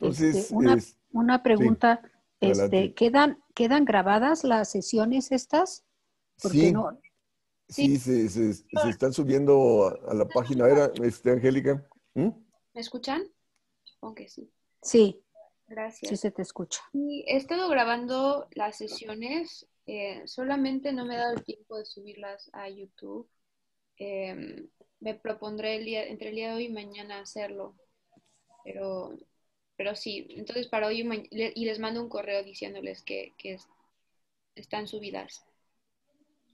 Entonces, Una sí, pregunta, adelante. ¿quedan grabadas las sesiones estas? Porque Sí, no, sí, se están subiendo a la página. Era, Angélica. ¿Mm? ¿Me escuchan? Supongo que sí. sí, sí Gracias. se te escucha. Y he estado grabando las sesiones, solamente no me he dado el tiempo de subirlas a YouTube. Eh, Me propondré entre el día de hoy y mañana hacerlo, pero, pero sí, entonces para hoy y les mando un correo diciéndoles que están subidas.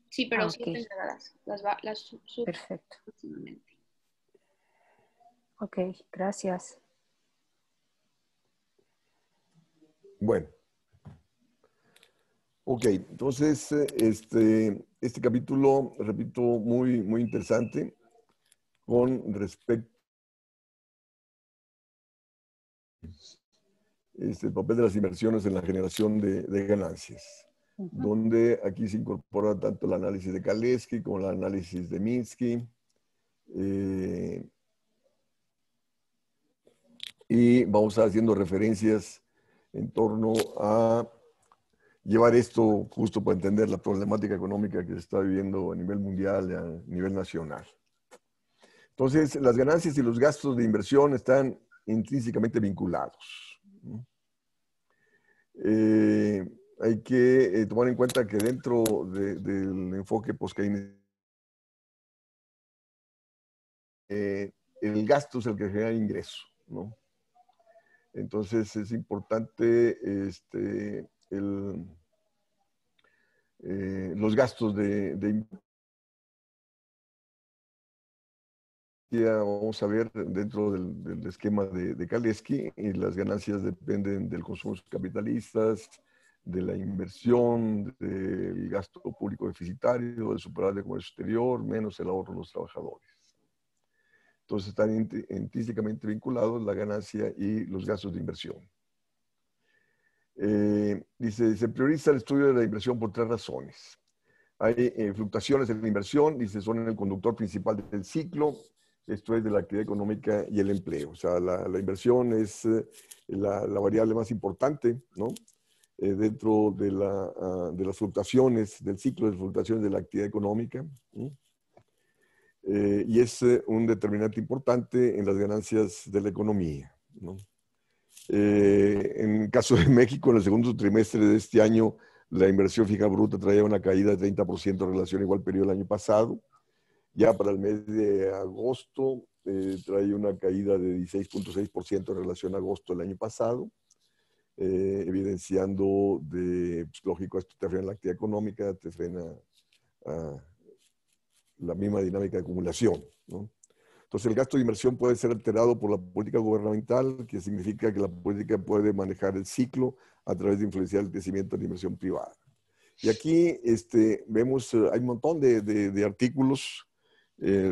Sí, Ah, pero sí ok, están grabadas, las subo perfecto. próximamente. Ok, gracias. Bueno, ok. Entonces, este capítulo, repito, muy, muy interesante con respecto al papel de las inversiones en la generación de ganancias, Ujú. donde aquí se incorpora tanto el análisis de Kalecki como el análisis de Minsky. Y vamos a estar haciendo referencias en torno a llevar esto justo para entender la problemática económica que se está viviendo a nivel mundial y a nivel nacional. Entonces, las ganancias y los gastos de inversión están intrínsecamente vinculados. Hay que tomar en cuenta que dentro del enfoque post-keynesiano, el gasto es el que genera ingreso, ¿no? Entonces es importante los gastos ya vamos a ver dentro del esquema de Kalecki, y las ganancias dependen del consumo de los capitalistas, de la inversión, del gasto público deficitario, del superávit de comercio exterior, menos el ahorro de los trabajadores. Entonces están intrínsecamente vinculados la ganancia y los gastos de inversión. Dice, se prioriza el estudio de la inversión por tres razones. Hay fluctuaciones en la inversión, dice, son el conductor principal del ciclo, esto es de la actividad económica y el empleo. O sea, la inversión es la variable más importante, ¿no? Dentro de las fluctuaciones, del ciclo de fluctuaciones de la actividad económica, ¿no? Y es un determinante importante en las ganancias de la economía, ¿no? En el caso de México, en el segundo trimestre de este año, la inversión fija bruta traía una caída de 30% en relación al igual periodo del año pasado. Ya para el mes de agosto trae una caída de 16.6% en relación a agosto del año pasado, evidenciando pues, lógico, esto te frena la actividad económica, te frena la misma dinámica de acumulación, ¿no? Entonces, el gasto de inversión puede ser alterado por la política gubernamental, que significa que la política puede manejar el ciclo a través de influenciar el crecimiento de la inversión privada. Y aquí vemos, hay un montón de artículos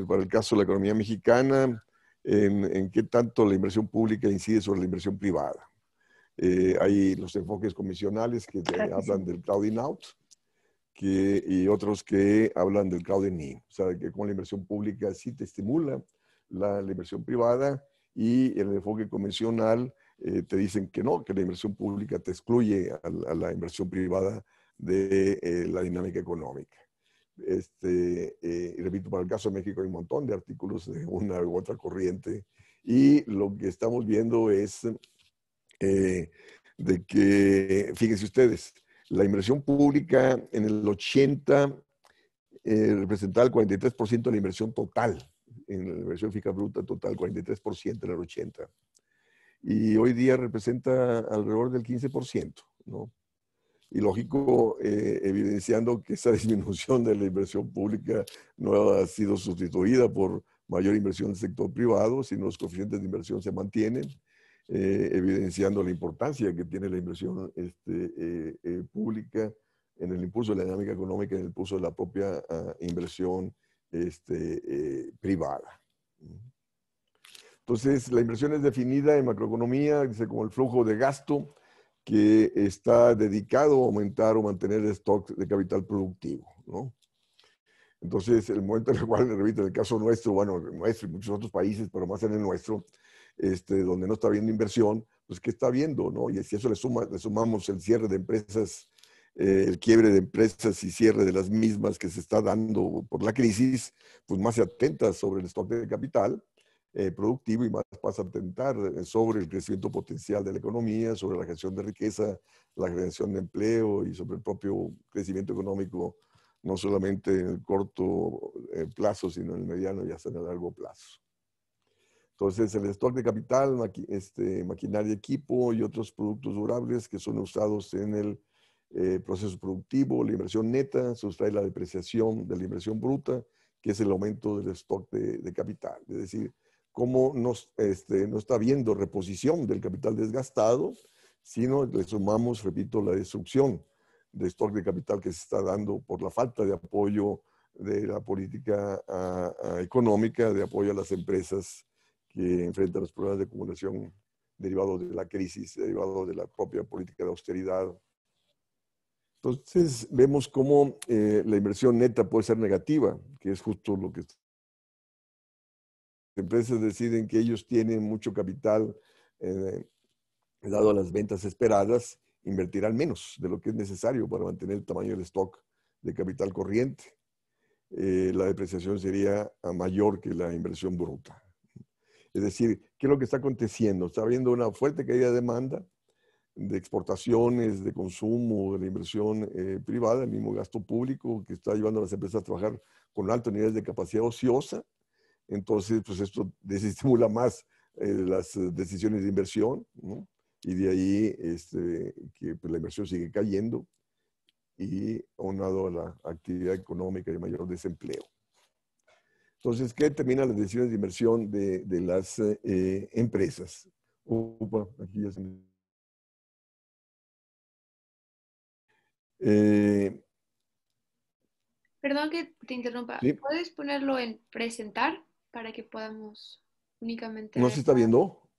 para el caso de la economía mexicana, en qué tanto la inversión pública incide sobre la inversión privada. Hay los enfoques comisionales que hablan del crowding out, y otros que hablan del crowding in. O sea, que con la inversión pública sí te estimula la inversión privada, y el enfoque convencional te dicen que no, que la inversión pública te excluye a la inversión privada de la dinámica económica. Y repito, para el caso de México hay un montón de artículos de una u otra corriente, y lo que estamos viendo es de que, fíjense ustedes, la inversión pública en el 80 representaba el 43% de la inversión total, en la inversión fija bruta total, 43% en el 80. Y hoy día representa alrededor del 15%, ¿no? Y lógico, evidenciando que esa disminución de la inversión pública no ha sido sustituida por mayor inversión del sector privado, sino los coeficientes de inversión se mantienen, evidenciando la importancia que tiene la inversión pública en el impulso de la dinámica económica, en el impulso de la propia inversión privada. Entonces, la inversión es definida en macroeconomía, dice, como el flujo de gasto que está dedicado a aumentar o mantener el stock de capital productivo, ¿no? Entonces, el momento en el cual, repito, en el caso nuestro, bueno, nuestro y muchos otros países, pero más en el nuestro, donde no está habiendo inversión, pues, ¿qué está viendo, no? Y si eso le sumamos el cierre de empresas, el quiebre de empresas y cierre de las mismas que se está dando por la crisis, pues más se atenta sobre el stock de capital productivo y más pasa a atentar sobre el crecimiento potencial de la economía, sobre la generación de riqueza, la generación de empleo y sobre el propio crecimiento económico, no solamente en el corto plazo, sino en el mediano y hasta en el largo plazo. Entonces, el stock de capital, maquinaria, equipo y otros productos durables que son usados en el proceso productivo, la inversión neta, sustrae la depreciación de la inversión bruta, que es el aumento del stock de capital. Es decir, cómo no está habiendo reposición del capital desgastado, sino le sumamos, repito, la destrucción de stock de capital que se está dando por la falta de apoyo de la política económica, de apoyo a las empresas que enfrentan los problemas de acumulación derivados de la crisis, derivados de la propia política de austeridad. Entonces, vemos cómo la inversión neta puede ser negativa, que es justo lo que las empresas deciden que ellos tienen mucho capital dado a las ventas esperadas, invertirán menos de lo que es necesario para mantener el tamaño del stock de capital corriente. La depreciación sería mayor que la inversión bruta. Es decir, ¿qué es lo que está aconteciendo? Está habiendo una fuerte caída de demanda de exportaciones, de consumo, de la inversión privada, el mismo gasto público que está llevando a las empresas a trabajar con altos niveles de capacidad ociosa. Entonces, pues esto desestimula más las decisiones de inversión, ¿no? Y de ahí que pues, la inversión sigue cayendo y aunado a la actividad económica y mayor desempleo. Entonces, ¿qué determina las decisiones de inversión de las empresas? Opa, aquí ya se me... Perdón que te interrumpa. ¿Sí? ¿Puedes ponerlo en presentar para que podamos únicamente ¿No ver? se está viendo?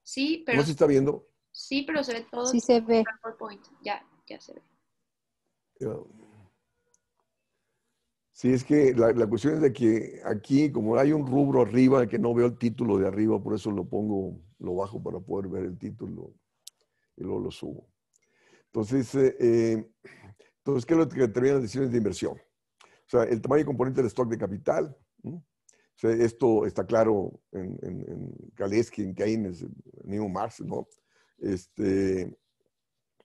Sí, ¿No pero se está viendo? se ve todo Sí tu se ve. PowerPoint. Ya se ve. Sí, es que la cuestión es de que aquí, como hay un rubro arriba que no veo el título de arriba, por eso lo pongo, lo bajo para poder ver el título y luego lo subo. Entonces, ¿qué es lo que determina las decisiones de inversión? O sea, el tamaño y componente del stock de capital. ¿No? O sea, esto está claro en Kalecki, en Keynes, en Neo Marx, ¿no?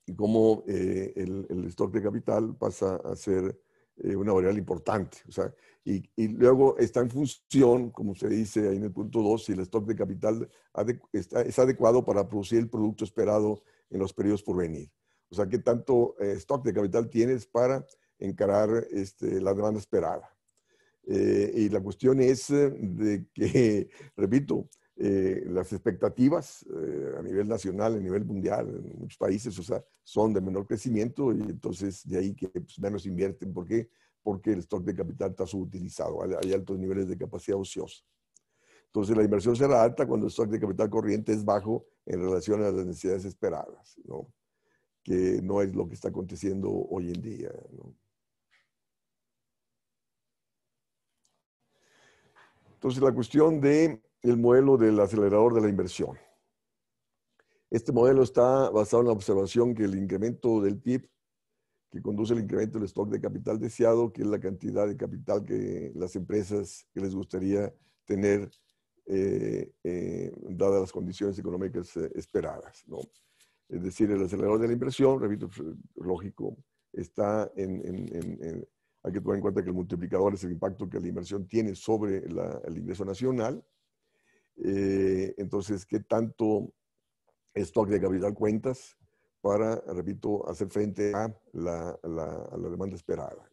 Y cómo el stock de capital pasa a ser una variable importante. O sea, y luego está en función, como se dice ahí en el punto 2, si el stock de capital es adecuado para producir el producto esperado en los periodos por venir. O sea, ¿qué tanto stock de capital tienes para encarar la demanda esperada? Y la cuestión es de que, repito, las expectativas a nivel nacional, a nivel mundial, en muchos países, o sea, son de menor crecimiento y entonces de ahí que pues, menos invierten. ¿Por qué? Porque el stock de capital está subutilizado, hay altos niveles de capacidad ociosa. Entonces la inversión será alta cuando el stock de capital corriente es bajo en relación a las necesidades esperadas, ¿no? Que no es lo que está aconteciendo hoy en día, ¿no? Entonces, la cuestión del modelo del acelerador de la inversión. Este modelo está basado en la observación que el incremento del PIB, que conduce al incremento del stock de capital deseado, que es la cantidad de capital que las empresas que les gustaría tener, dadas las condiciones económicas esperadas, ¿no? Es decir, el acelerador de la inversión, repito, lógico, está hay que tomar en cuenta que el multiplicador es el impacto que la inversión tiene sobre el ingreso nacional. Entonces, ¿qué tanto stock de capital cuentas para, repito, hacer frente a la demanda esperada?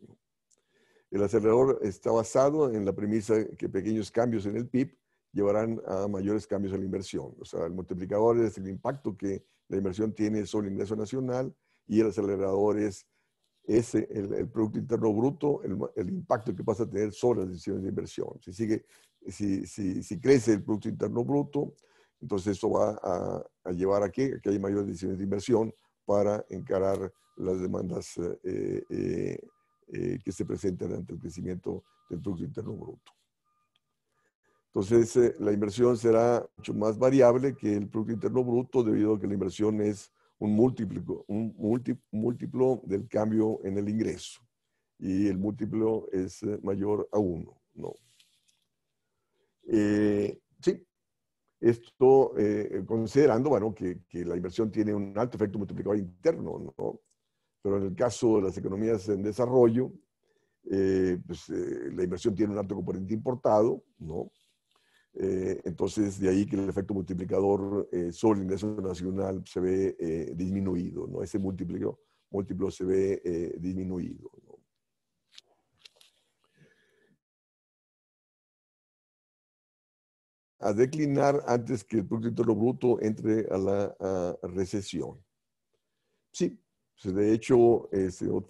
El acelerador está basado en la premisa que pequeños cambios en el PIB llevarán a mayores cambios en la inversión. O sea, el multiplicador es el impacto que la inversión tiene sobre el ingreso nacional y el acelerador es el Producto Interno Bruto, el impacto que pasa a tener sobre las decisiones de inversión. Si crece el Producto Interno Bruto, entonces eso va a llevar a que hay mayores decisiones de inversión para encarar las demandas que se presentan ante el crecimiento del Producto Interno Bruto. Entonces, la inversión será mucho más variable que el Producto Interno Bruto debido a que la inversión es un múltiplo del cambio en el ingreso. Y el múltiplo es mayor a 1, ¿no? Sí, esto considerando, bueno, que la inversión tiene un alto efecto multiplicador interno, ¿no? Pero en el caso de las economías en desarrollo, la inversión tiene un alto componente importado, ¿no? Entonces, de ahí que el efecto multiplicador sobre el ingreso nacional se ve disminuido, ¿no? Ese múltiplo se ve disminuido, ¿no? A declinar antes que el Producto Interno Bruto entre a la recesión. Sí, pues de hecho,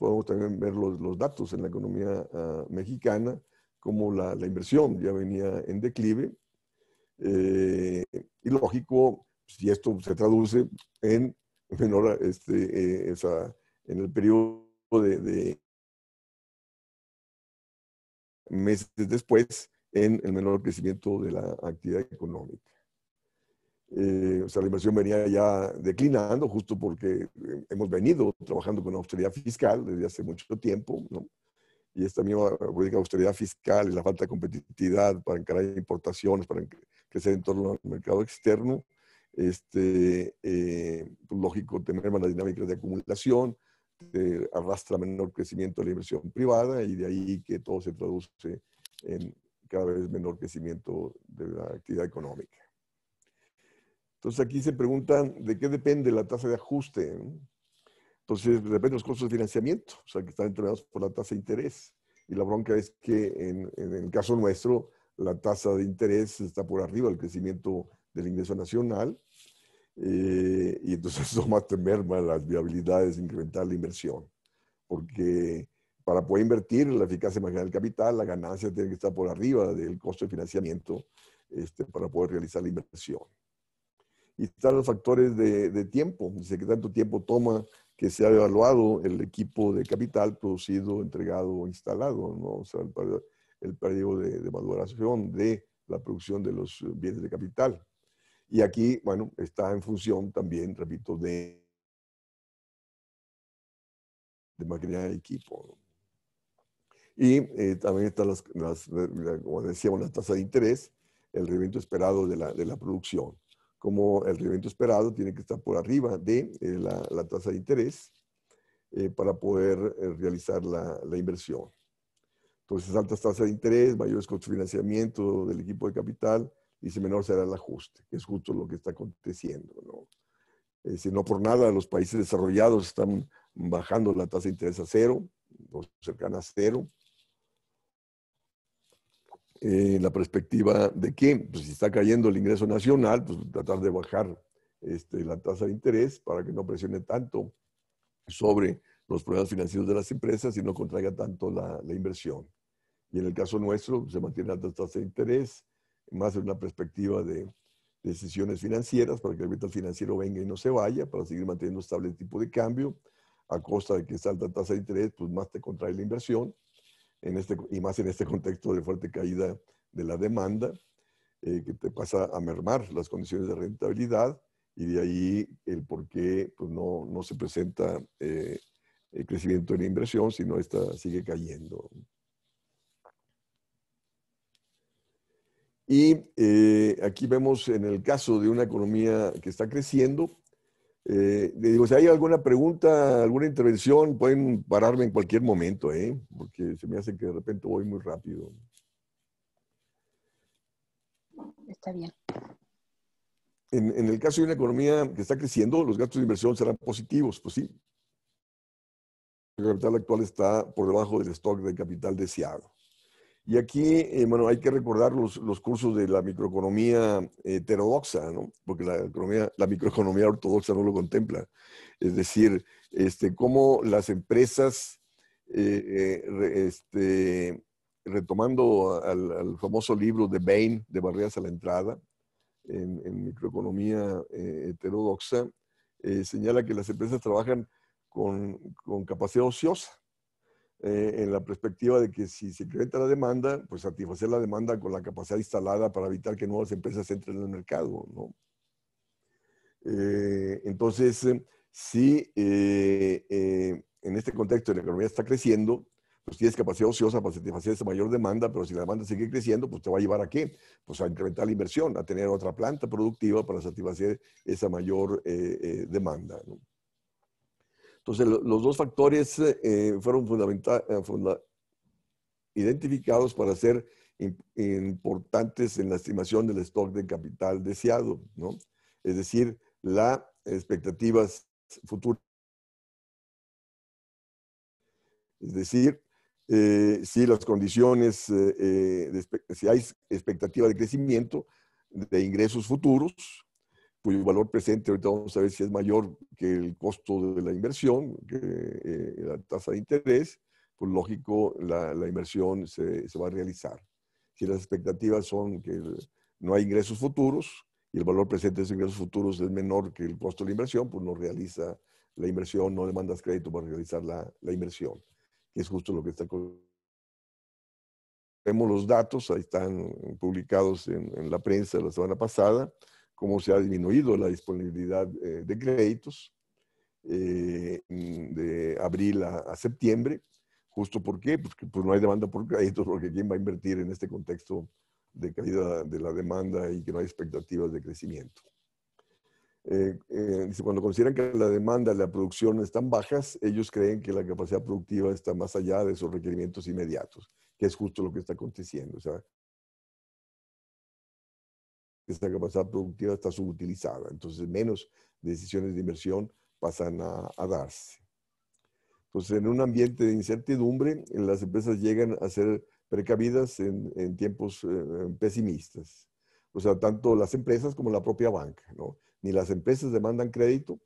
podemos también ver los datos en la economía mexicana, como la inversión ya venía en declive. Y lógico, si esto se traduce en menor, en el periodo de meses después, en el menor crecimiento de la actividad económica. O sea, la inversión venía ya declinando justo porque hemos venido trabajando con austeridad fiscal desde hace mucho tiempo, ¿no? Y esta misma política de austeridad fiscal y la falta de competitividad para encarar importaciones, para crecer en torno al mercado externo, pues lógico, tener malas dinámicas de acumulación, arrastra menor crecimiento de la inversión privada y de ahí que todo se traduce en cada vez menor crecimiento de la actividad económica. Entonces aquí se preguntan de qué depende la tasa de ajuste, ¿no? Entonces depende de los costos de financiamiento, o sea que están determinados por la tasa de interés. Y la bronca es que en el caso nuestro, la tasa de interés está por arriba del crecimiento del ingreso nacional, y entonces eso más te merma las viabilidades de incrementar la inversión, porque para poder invertir la eficacia marginal del capital, la ganancia tiene que estar por arriba del costo de financiamiento para poder realizar la inversión. Y están los factores de tiempo, dice que tanto tiempo toma que se ha evaluado el equipo de capital producido, entregado o instalado, ¿no? O sea, el periodo de maduración de la producción de los bienes de capital. Y aquí, bueno, está en función también, repito, de maquinaria de equipo, ¿no? Y también están como decíamos, las tasas de interés, el rendimiento esperado de la producción. Como el rendimiento esperado tiene que estar por arriba de la tasa de interés para poder realizar la inversión. Entonces, altas tasas de interés, mayores costos de financiamiento del equipo de capital, dice menor será el ajuste, que es justo lo que está aconteciendo, ¿no? Si no por nada, los países desarrollados están bajando la tasa de interés a cero, o cercana a cero. La perspectiva de que, pues, si está cayendo el ingreso nacional, pues tratar de bajar la tasa de interés para que no presione tanto sobre los problemas financieros de las empresas y no contraiga tanto la inversión. Y en el caso nuestro, se mantiene alta tasa de interés, más en una perspectiva de decisiones financieras para que el capital financiero venga y no se vaya, para seguir manteniendo estable el tipo de cambio, a costa de que esta alta tasa de interés, pues más te contrae la inversión, y más en este contexto de fuerte caída de la demanda, que te pasa a mermar las condiciones de rentabilidad, y de ahí el por qué pues no se presenta el crecimiento de la inversión, sino esta sigue cayendo. Y aquí vemos en el caso de una economía que está creciendo, digo, si hay alguna pregunta, alguna intervención, pueden pararme en cualquier momento, porque se me hace que de repente voy muy rápido. Está bien. En el caso de una economía que está creciendo, los gastos de inversión serán positivos, pues sí. El capital actual está por debajo del stock de capital deseado. Y aquí, bueno, hay que recordar los cursos de la microeconomía heterodoxa, ¿no? Porque la microeconomía ortodoxa no lo contempla. Es decir, cómo las empresas, retomando al famoso libro de Bain, de Barreras a la Entrada, en microeconomía heterodoxa, señala que las empresas trabajan con capacidad ociosa. en la perspectiva de que si se incrementa la demanda, pues satisfacer la demanda con la capacidad instalada para evitar que nuevas empresas entren en el mercado, ¿no? Entonces, si en este contexto la economía está creciendo, pues tienes capacidad ociosa para satisfacer esa mayor demanda, pero si la demanda sigue creciendo, pues te va a llevar ¿a qué? Pues a incrementar la inversión, a tener otra planta productiva para satisfacer esa mayor demanda, ¿no? Entonces, los dos factores fueron identificados para ser importantes en la estimación del stock de capital deseado, ¿no? Es decir, las expectativas futuras. Es decir, si las condiciones, si hay expectativa de crecimiento de ingresos futuros, cuyo valor presente, ahorita vamos a ver si es mayor que el costo de la inversión, que la tasa de interés, pues lógico, la inversión se va a realizar. Si las expectativas son que no hay ingresos futuros y el valor presente de esos ingresos futuros es menor que el costo de la inversión, pues no realiza la inversión, no demandas crédito para realizar la inversión, que es justo lo que está. Vemos los datos, ahí están publicados en la prensa la semana pasada, cómo se ha disminuido la disponibilidad de créditos de abril a septiembre. ¿Justo por qué? Porque pues, no hay demanda por créditos, porque ¿quién va a invertir en este contexto de caída de la demanda y que no hay expectativas de crecimiento? Cuando consideran que la demanda y la producción están bajas, ellos creen que la capacidad productiva está más allá de esos requerimientos inmediatos, que es justo lo que está aconteciendo. O sea, esta capacidad productiva está subutilizada, entonces menos decisiones de inversión pasan a darse. Entonces, en un ambiente de incertidumbre, las empresas llegan a ser precavidas en tiempos pesimistas. O sea, tanto las empresas como la propia banca, ¿no? Ni las empresas demandan crédito,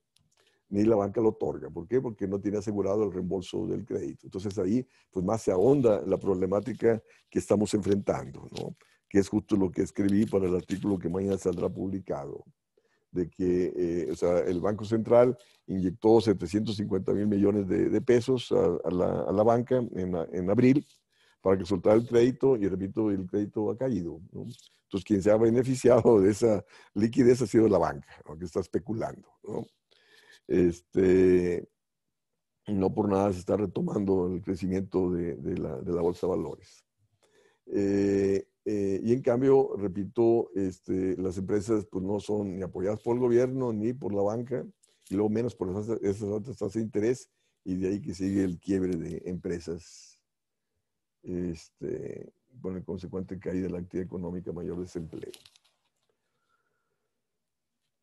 ni la banca lo otorga. ¿Por qué? Porque no tiene asegurado el reembolso del crédito. Entonces ahí, pues más se ahonda la problemática que estamos enfrentando, ¿no? Que es justo lo que escribí para el artículo que mañana saldrá publicado, de que o sea, el Banco Central inyectó 750,000 millones de pesos a la banca en abril para que soltara el crédito, y repito, el crédito ha caído, ¿no? Entonces, quien se ha beneficiado de esa liquidez ha sido la banca, ¿no? Que está especulando, ¿no? No por nada se está retomando el crecimiento de la bolsa de valores. Y en cambio, repito, las empresas pues, no son ni apoyadas por el gobierno ni por la banca, y luego menos por esas altas tasas de interés, y de ahí que sigue el quiebre de empresas con el consecuente caída de la actividad económica, mayor desempleo.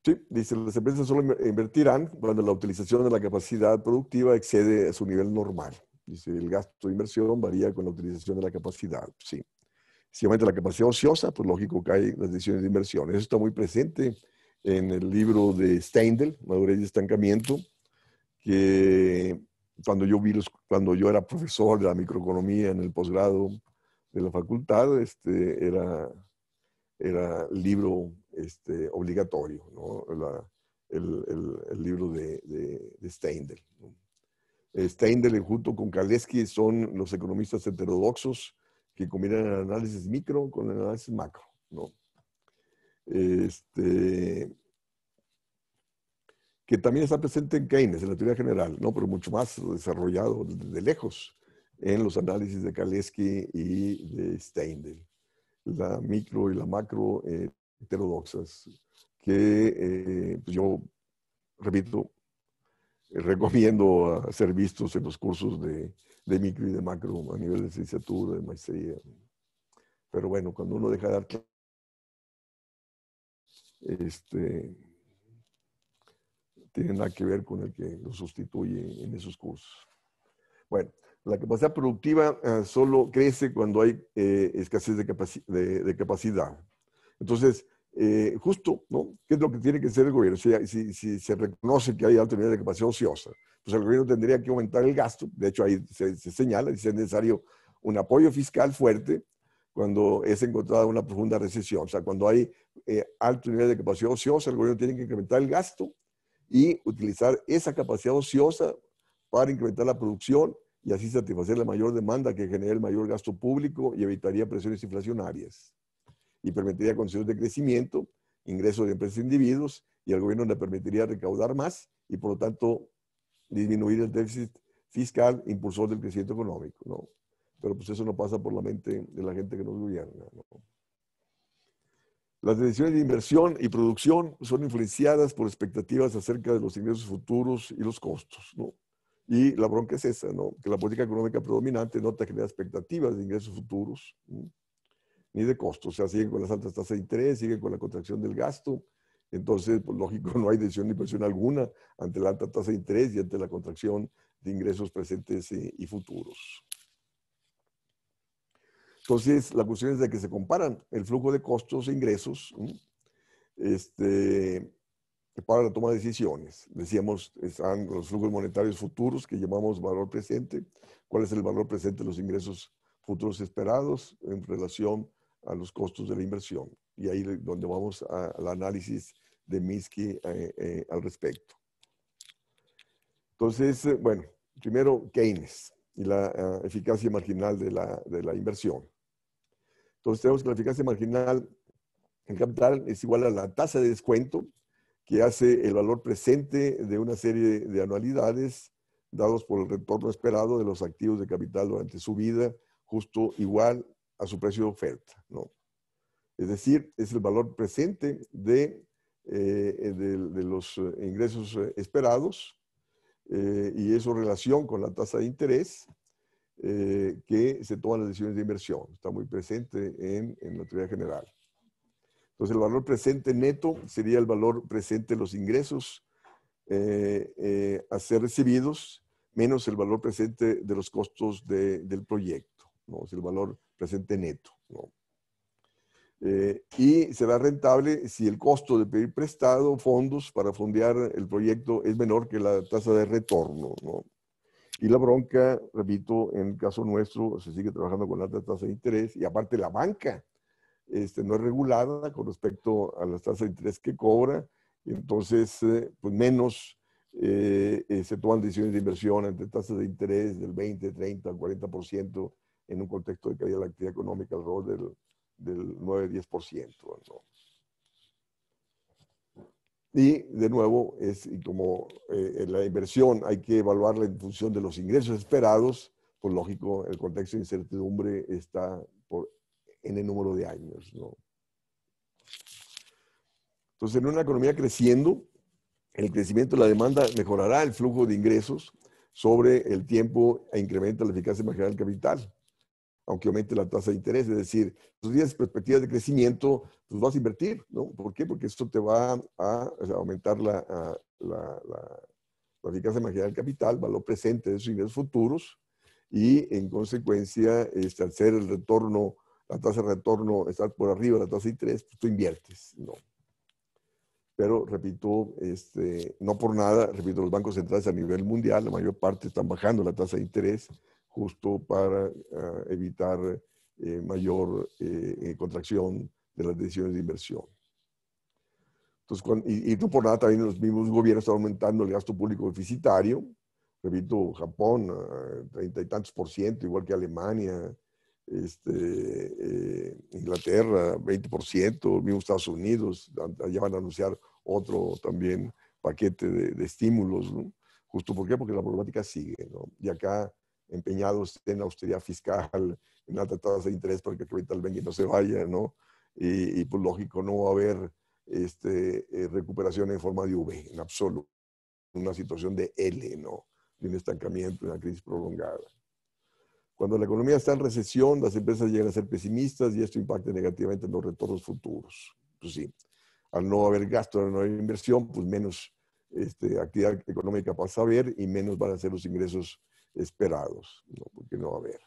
Sí, dice, las empresas solo invertirán cuando la utilización de la capacidad productiva excede a su nivel normal. Dice, el gasto de inversión varía con la utilización de la capacidad. Sí. Si aumenta la capacidad ociosa, pues lógico caen las decisiones de inversión. Eso está muy presente en el libro de Steindl, Madurez y Estancamiento, que cuando yo era profesor de la microeconomía en el posgrado de la facultad, era libro obligatorio, ¿no? El libro de Steindl, ¿no? Steindl junto con Kalecki son los economistas heterodoxos que combinan el análisis micro con el análisis macro, ¿no? Que también está presente en Keynes, en la teoría general, ¿no? Pero mucho más desarrollado de lejos en los análisis de Kalecki y de Steindl. La micro y la macro heterodoxas, que pues yo, repito, recomiendo ser vistos en los cursos de micro y de macro a nivel de licenciatura, de maestría. Pero bueno, cuando uno deja de dar clases, tiene nada que ver con el que lo sustituye en esos cursos. Bueno, la capacidad productiva solo crece cuando hay escasez de capacidad. Entonces, justo, ¿no? ¿Qué es lo que tiene que hacer el gobierno? Si se reconoce que hay alto nivel de capacidad ociosa, pues el gobierno tendría que aumentar el gasto. De hecho, ahí se señala, dice, es necesario un apoyo fiscal fuerte cuando es encontrada una profunda recesión. O sea, cuando hay alto nivel de capacidad ociosa, el gobierno tiene que incrementar el gasto y utilizar esa capacidad ociosa para incrementar la producción y así satisfacer la mayor demanda que genera el mayor gasto público y evitaría presiones inflacionarias. Y permitiría condiciones de crecimiento, ingresos de empresas e individuos, y al gobierno le permitiría recaudar más y por lo tanto disminuir el déficit fiscal impulsor del crecimiento económico, ¿no? Pero pues eso no pasa por la mente de la gente que nos gobierna, ¿no? Las decisiones de inversión y producción son influenciadas por expectativas acerca de los ingresos futuros y los costos, ¿no? Y la bronca es esa, ¿no? Que la política económica predominante no te genera expectativas de ingresos futuros, ¿no? Ni de costos. O sea, siguen con las altas tasas de interés, siguen con la contracción del gasto. Entonces, pues lógico, no hay decisión de inversión alguna ante la alta tasa de interés y ante la contracción de ingresos presentes y futuros. Entonces, la cuestión es de que se comparan el flujo de costos e ingresos para la toma de decisiones. Decíamos, están los flujos monetarios futuros que llamamos valor presente. ¿Cuál es el valor presente de los ingresos futuros esperados en relación a los costos de la inversión? Y ahí es donde vamos al análisis de Minsky al respecto. Entonces, bueno, primero Keynes y la eficacia marginal de la inversión. Entonces tenemos que la eficacia marginal en capital es igual a la tasa de descuento que hace el valor presente de una serie de anualidades dados por el retorno esperado de los activos de capital durante su vida, justo igual a su precio de oferta, ¿no? Es decir, es el valor presente de los ingresos esperados y es su relación con la tasa de interés que se toman las decisiones de inversión. Está muy presente en la teoría general. Entonces, el valor presente neto sería el valor presente de los ingresos a ser recibidos menos el valor presente de los costos del proyecto, ¿no? Es el valor presente neto, ¿no? Y será rentable si el costo de pedir prestado fondos para fondear el proyecto es menor que la tasa de retorno, ¿no? Y la bronca, repito, en el caso nuestro se sigue trabajando con alta tasa de interés y aparte la banca no es regulada con respecto a las tasas de interés que cobra, entonces pues menos se toman decisiones de inversión entre tasas de interés del 20, 30, 40% en un contexto de caída de la actividad económica alrededor del 9-10%, ¿no? Y de nuevo, y como en la inversión hay que evaluarla en función de los ingresos esperados, pues lógico, el contexto de incertidumbre está en el número de años, ¿no? Entonces, en una economía creciendo, el crecimiento de la demanda mejorará el flujo de ingresos sobre el tiempo e incrementa la eficacia marginal del capital, aunque aumente la tasa de interés. Es decir, si tienes perspectivas de crecimiento, pues vas a invertir, ¿no? ¿Por qué? Porque esto te va a aumentar la eficacia marginal del capital, valor presente de esos ingresos futuros, y en consecuencia, al ser el retorno, la tasa de retorno estar por arriba de la tasa de interés, pues tú inviertes, ¿no? Pero, repito, no por nada, repito, los bancos centrales a nivel mundial, la mayor parte están bajando la tasa de interés justo para evitar mayor contracción de las decisiones de inversión. Entonces, y no por nada también los mismos gobiernos están aumentando el gasto público deficitario. Repito, Japón, 30 y tantos %, igual que Alemania, Inglaterra, 20%, mismo Estados Unidos, ya van a anunciar otro también paquete de estímulos, ¿no? Justo ¿por qué? Porque la problemática sigue, ¿no? Y acá empeñados en austeridad fiscal, en alta tasa de interés para que el capital venga y no se vaya, ¿no? Y pues lógico, no va a haber recuperación en forma de V, en absoluto, una situación de L, ¿no? De un estancamiento, una crisis prolongada. Cuando la economía está en recesión, las empresas llegan a ser pesimistas y esto impacta negativamente en los retornos futuros. Pues sí, al no haber gasto, al no haber inversión, pues menos actividad económica pasa a haber y menos van a ser los ingresos esperados, ¿no? Porque no va a haber.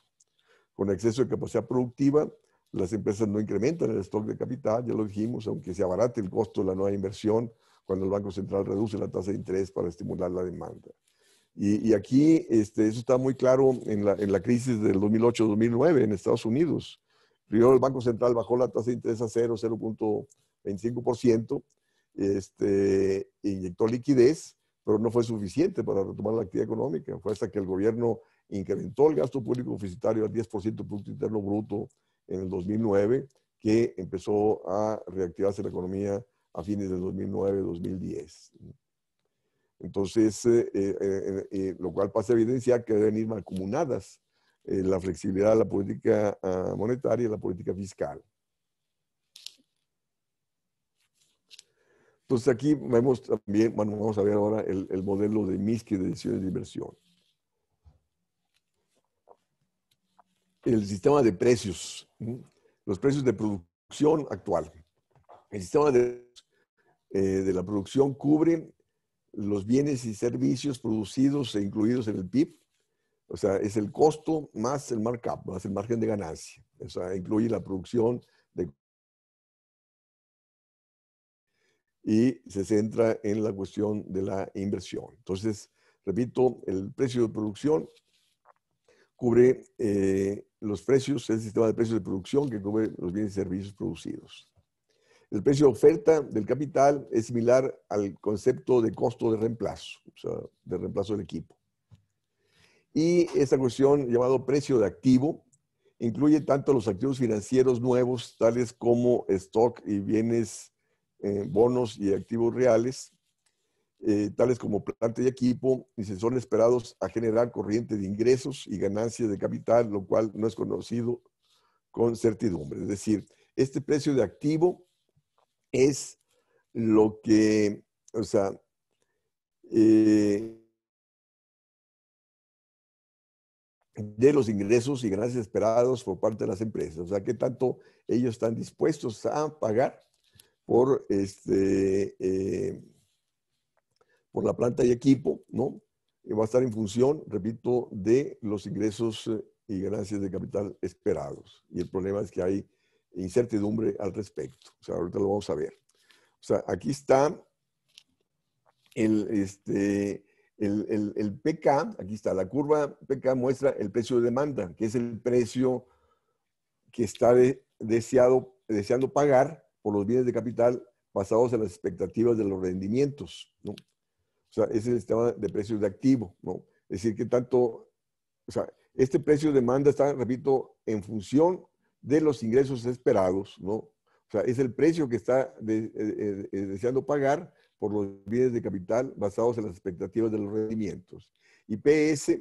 Con exceso de capacidad productiva, las empresas no incrementan el stock de capital, ya lo dijimos, aunque se abarate el costo de la nueva inversión cuando el Banco Central reduce la tasa de interés para estimular la demanda. Y aquí eso está muy claro en la crisis del 2008-2009 en Estados Unidos. Primero el Banco Central bajó la tasa de interés a 0.25%, inyectó liquidez, pero no fue suficiente para retomar la actividad económica. Fue hasta que el gobierno incrementó el gasto público deficitario al 10% del Producto Interno Bruto en el 2009, que empezó a reactivarse la economía a fines del 2009-2010. Entonces, lo cual pasa a evidenciar que deben ir mancomunadas la flexibilidad de la política monetaria y la política fiscal. Entonces, aquí vemos también, bueno, vamos a ver ahora el modelo de MISC de decisiones de inversión. El sistema de precios, los precios de producción actual. El sistema de la producción cubre los bienes y servicios producidos e incluidos en el PIB. O sea, es el costo más el markup, más el margen de ganancia. O sea, incluye la producción y se centra en la cuestión de la inversión. Entonces, repito, el precio de producción cubre los precios, el sistema de precios de producción que cubre los bienes y servicios producidos. El precio de oferta del capital es similar al concepto de costo de reemplazo, o sea, de reemplazo del equipo. Y esta cuestión, llamado precio de activo, incluye tanto los activos financieros nuevos, tales como stock y bienes, bonos y activos reales, tales como planta y equipo, y se son esperados a generar corriente de ingresos y ganancias de capital, lo cual no es conocido con certidumbre. Es decir, este precio de activo es lo que, o sea, de los ingresos y ganancias esperados por parte de las empresas. O sea, qué tanto ellos están dispuestos a pagar por, por la planta y equipo, ¿no? Y va a estar en función, repito, de los ingresos y ganancias de capital esperados. Y el problema es que hay incertidumbre al respecto. O sea, ahorita lo vamos a ver. O sea, aquí está el PK, aquí está, la curva PK muestra el precio de demanda, que es el precio que está deseando pagar por los bienes de capital basados en las expectativas de los rendimientos, ¿no? O sea, ese es el sistema de precios de activo, ¿no? Es decir, que tanto, o sea, este precio de demanda está, repito, en función de los ingresos esperados, ¿no? O sea, es el precio que está deseando pagar por los bienes de capital basados en las expectativas de los rendimientos. Y PS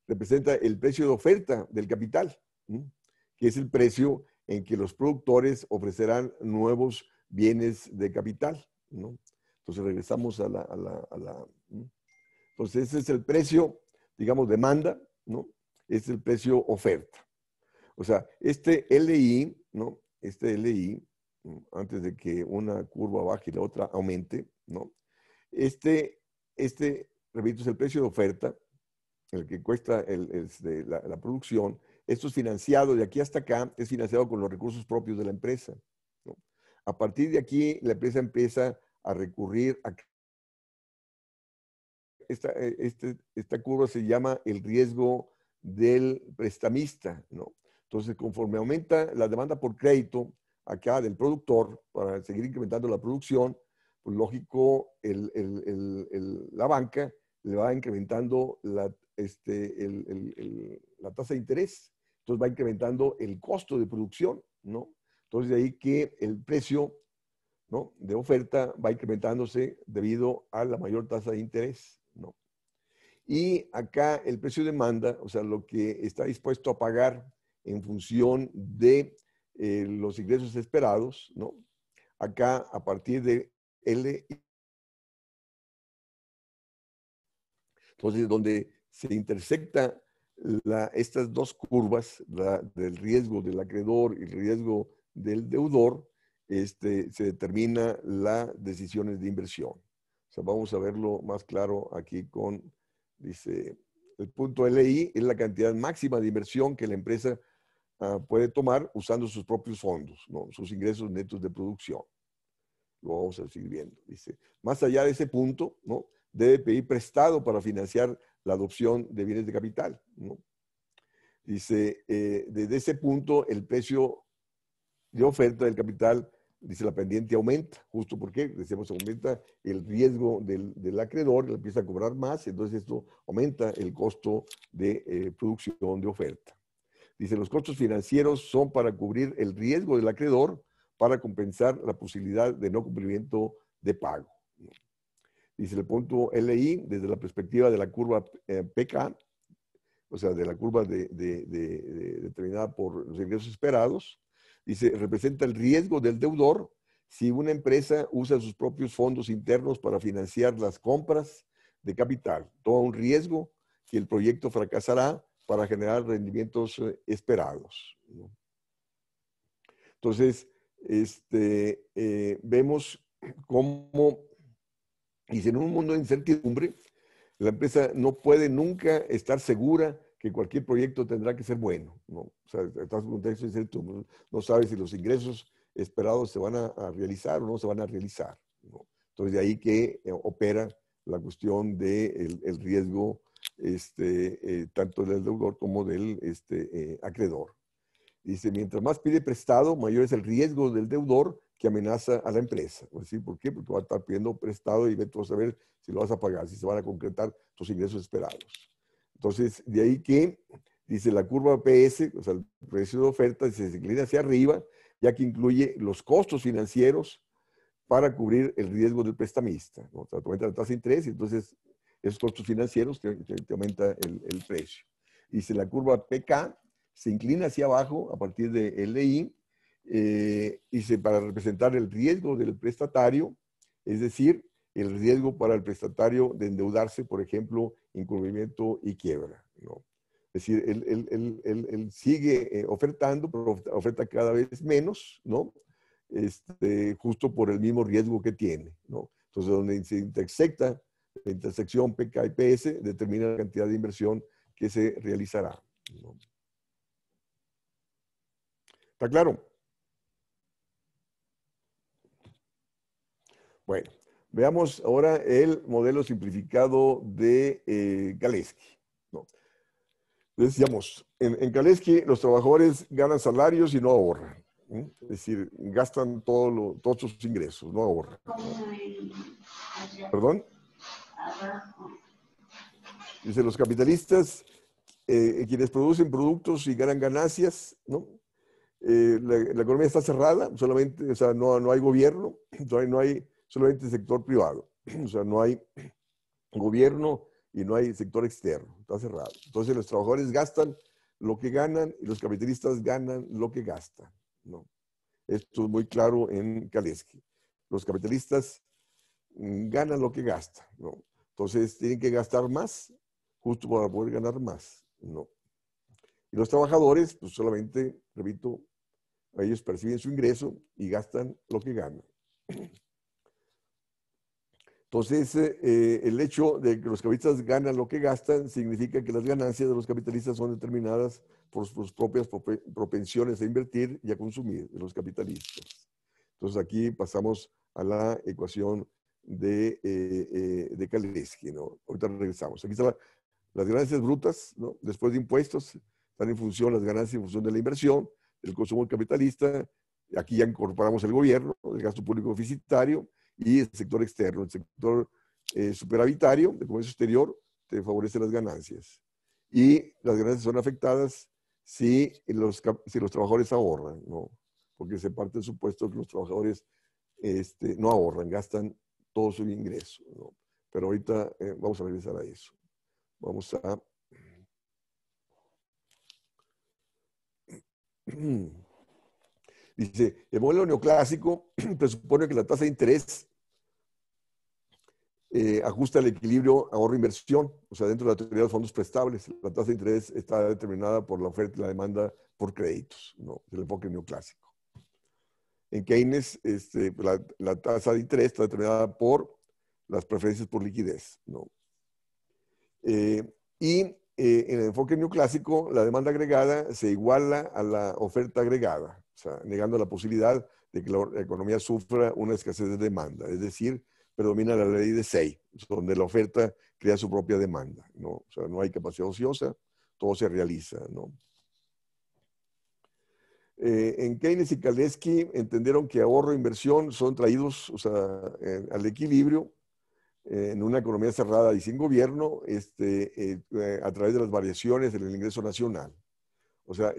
representa el precio de oferta del capital, ¿no? Que es el precio en que los productores ofrecerán nuevos bienes de capital, ¿no? Entonces regresamos a la. Entonces ese es el precio, digamos, demanda, ¿no? Es el precio oferta. O sea, este LI, ¿no? Este LI, antes de que una curva baje y la otra aumente, ¿no? Repito, es el precio de oferta, el que cuesta la producción. Esto es financiado, de aquí hasta acá, es financiado con los recursos propios de la empresa, ¿no? A partir de aquí, la empresa empieza a recurrir a... Esta curva se llama el riesgo del prestamista, ¿no? Entonces, conforme aumenta la demanda por crédito acá del productor para seguir incrementando la producción, pues lógico, la banca le va incrementando la tasa de interés. Entonces va incrementando el costo de producción, ¿no? Entonces de ahí que el precio, ¿no?, de oferta va incrementándose debido a la mayor tasa de interés, ¿no? Y acá el precio de demanda, o sea, lo que está dispuesto a pagar en función de los ingresos esperados, ¿no? Acá a partir de L. Entonces, donde se intersecta estas dos curvas, del riesgo del acreedor y el riesgo del deudor, se determina las decisiones de inversión. O sea, vamos a verlo más claro aquí con, dice, el punto LI es la cantidad máxima de inversión que la empresa puede tomar usando sus propios fondos, ¿no?, sus ingresos netos de producción. Lo vamos a seguir viendo. Dice, más allá de ese punto, ¿no?, debe pedir prestado para financiar la adopción de bienes de capital, ¿no? Dice, desde ese punto, el precio de oferta del capital dice la pendiente aumenta, justo porque, decíamos, aumenta el riesgo del acreedor, le empieza a cobrar más, entonces esto aumenta el costo de producción de oferta. Dice, los costos financieros son para cubrir el riesgo del acreedor para compensar la posibilidad de no cumplimiento de pago. Dice el punto LI, desde la perspectiva de la curva PK, o sea, de la curva determinada por los ingresos esperados, dice, representa el riesgo del deudor si una empresa usa sus propios fondos internos para financiar las compras de capital. Toma un riesgo que el proyecto fracasará para generar rendimientos esperados, ¿no? Entonces, vemos cómo, dice, en un mundo de incertidumbre, la empresa no puede nunca estar segura que cualquier proyecto tendrá que ser bueno, ¿no? O sea, estás en un contexto de incertidumbre, no sabes si los ingresos esperados se van a realizar o no se van a realizar, ¿no? Entonces, de ahí que opera la cuestión del el riesgo tanto del deudor como del acreedor. Dice, mientras más pide prestado, mayor es el riesgo del deudor que amenaza a la empresa. ¿Sí? ¿Por qué? Porque va a estar pidiendo prestado y vete a saber si lo vas a pagar, si se van a concretar tus ingresos esperados. Entonces, de ahí que, dice, la curva PS, o sea, el precio de oferta, se inclina hacia arriba, ya que incluye los costos financieros para cubrir el riesgo del prestamista, ¿no? O sea, te aumenta la tasa de interés y entonces esos costos financieros te aumenta el precio. Dice, la curva PK se inclina hacia abajo a partir de LI, dice, para representar el riesgo del prestatario, es decir, el riesgo para el prestatario de endeudarse, por ejemplo, incumplimiento y quiebra, ¿no? Es decir, él sigue ofertando, pero oferta cada vez menos, ¿no? Justo por el mismo riesgo que tiene, ¿no? Entonces, donde se intersecta la intersección PK y PS, determina la cantidad de inversión que se realizará, ¿no? ¿Está claro? Bueno, veamos ahora el modelo simplificado de Galeski, ¿no? Decíamos, en Galeski los trabajadores ganan salarios y no ahorran, ¿sí? Es decir, gastan todos sus ingresos, no ahorran. ¿Perdón? Dice, los capitalistas, quienes producen productos y ganan ganancias, ¿no? La economía está cerrada, solamente, o sea, no hay gobierno, no hay solamente sector privado, o sea, no hay gobierno y no hay sector externo, está cerrado. Entonces los trabajadores gastan lo que ganan y los capitalistas ganan lo que gastan, ¿no? Esto es muy claro en Galeski. Los capitalistas ganan lo que gastan, ¿no? Entonces tienen que gastar más justo para poder ganar más, ¿no? Y los trabajadores, pues solamente, repito, ellos perciben su ingreso y gastan lo que ganan. Entonces, el hecho de que los capitalistas ganan lo que gastan significa que las ganancias de los capitalistas son determinadas por sus propias propensiones a invertir y a consumir de los capitalistas. Entonces, aquí pasamos a la ecuación de Galeski, ¿no? Ahorita regresamos. Aquí están las ganancias brutas, ¿no? Después de impuestos, están en función las ganancias en función de la inversión, del consumo capitalista. Aquí ya incorporamos el gobierno, el gasto público deficitario, y el sector externo, el sector superavitario, de comercio exterior, te favorece las ganancias. Y las ganancias son afectadas si los trabajadores ahorran, ¿no? Porque se parte del supuesto que los trabajadores no ahorran, gastan todo su ingreso, ¿no? Pero ahorita vamos a regresar a eso. Vamos a... Dice, el modelo neoclásico presupone que la tasa de interés ajusta el equilibrio ahorro-inversión, o sea, dentro de la teoría de los fondos prestables. La tasa de interés está determinada por la oferta y la demanda por créditos, ¿no? El enfoque neoclásico. En Keynes, la tasa de interés está determinada por las preferencias por liquidez, ¿no? En el enfoque neoclásico, la demanda agregada se iguala a la oferta agregada, o sea, negando la posibilidad de que la economía sufra una escasez de demanda. Es decir, predomina la ley de Say, donde la oferta crea su propia demanda, ¿no? O sea, no hay capacidad ociosa, todo se realiza, ¿no? En Keynes y Kalecki entendieron que ahorro e inversión son traídos, o sea, al equilibrio en una economía cerrada y sin gobierno, a través de las variaciones en el ingreso nacional. O sea,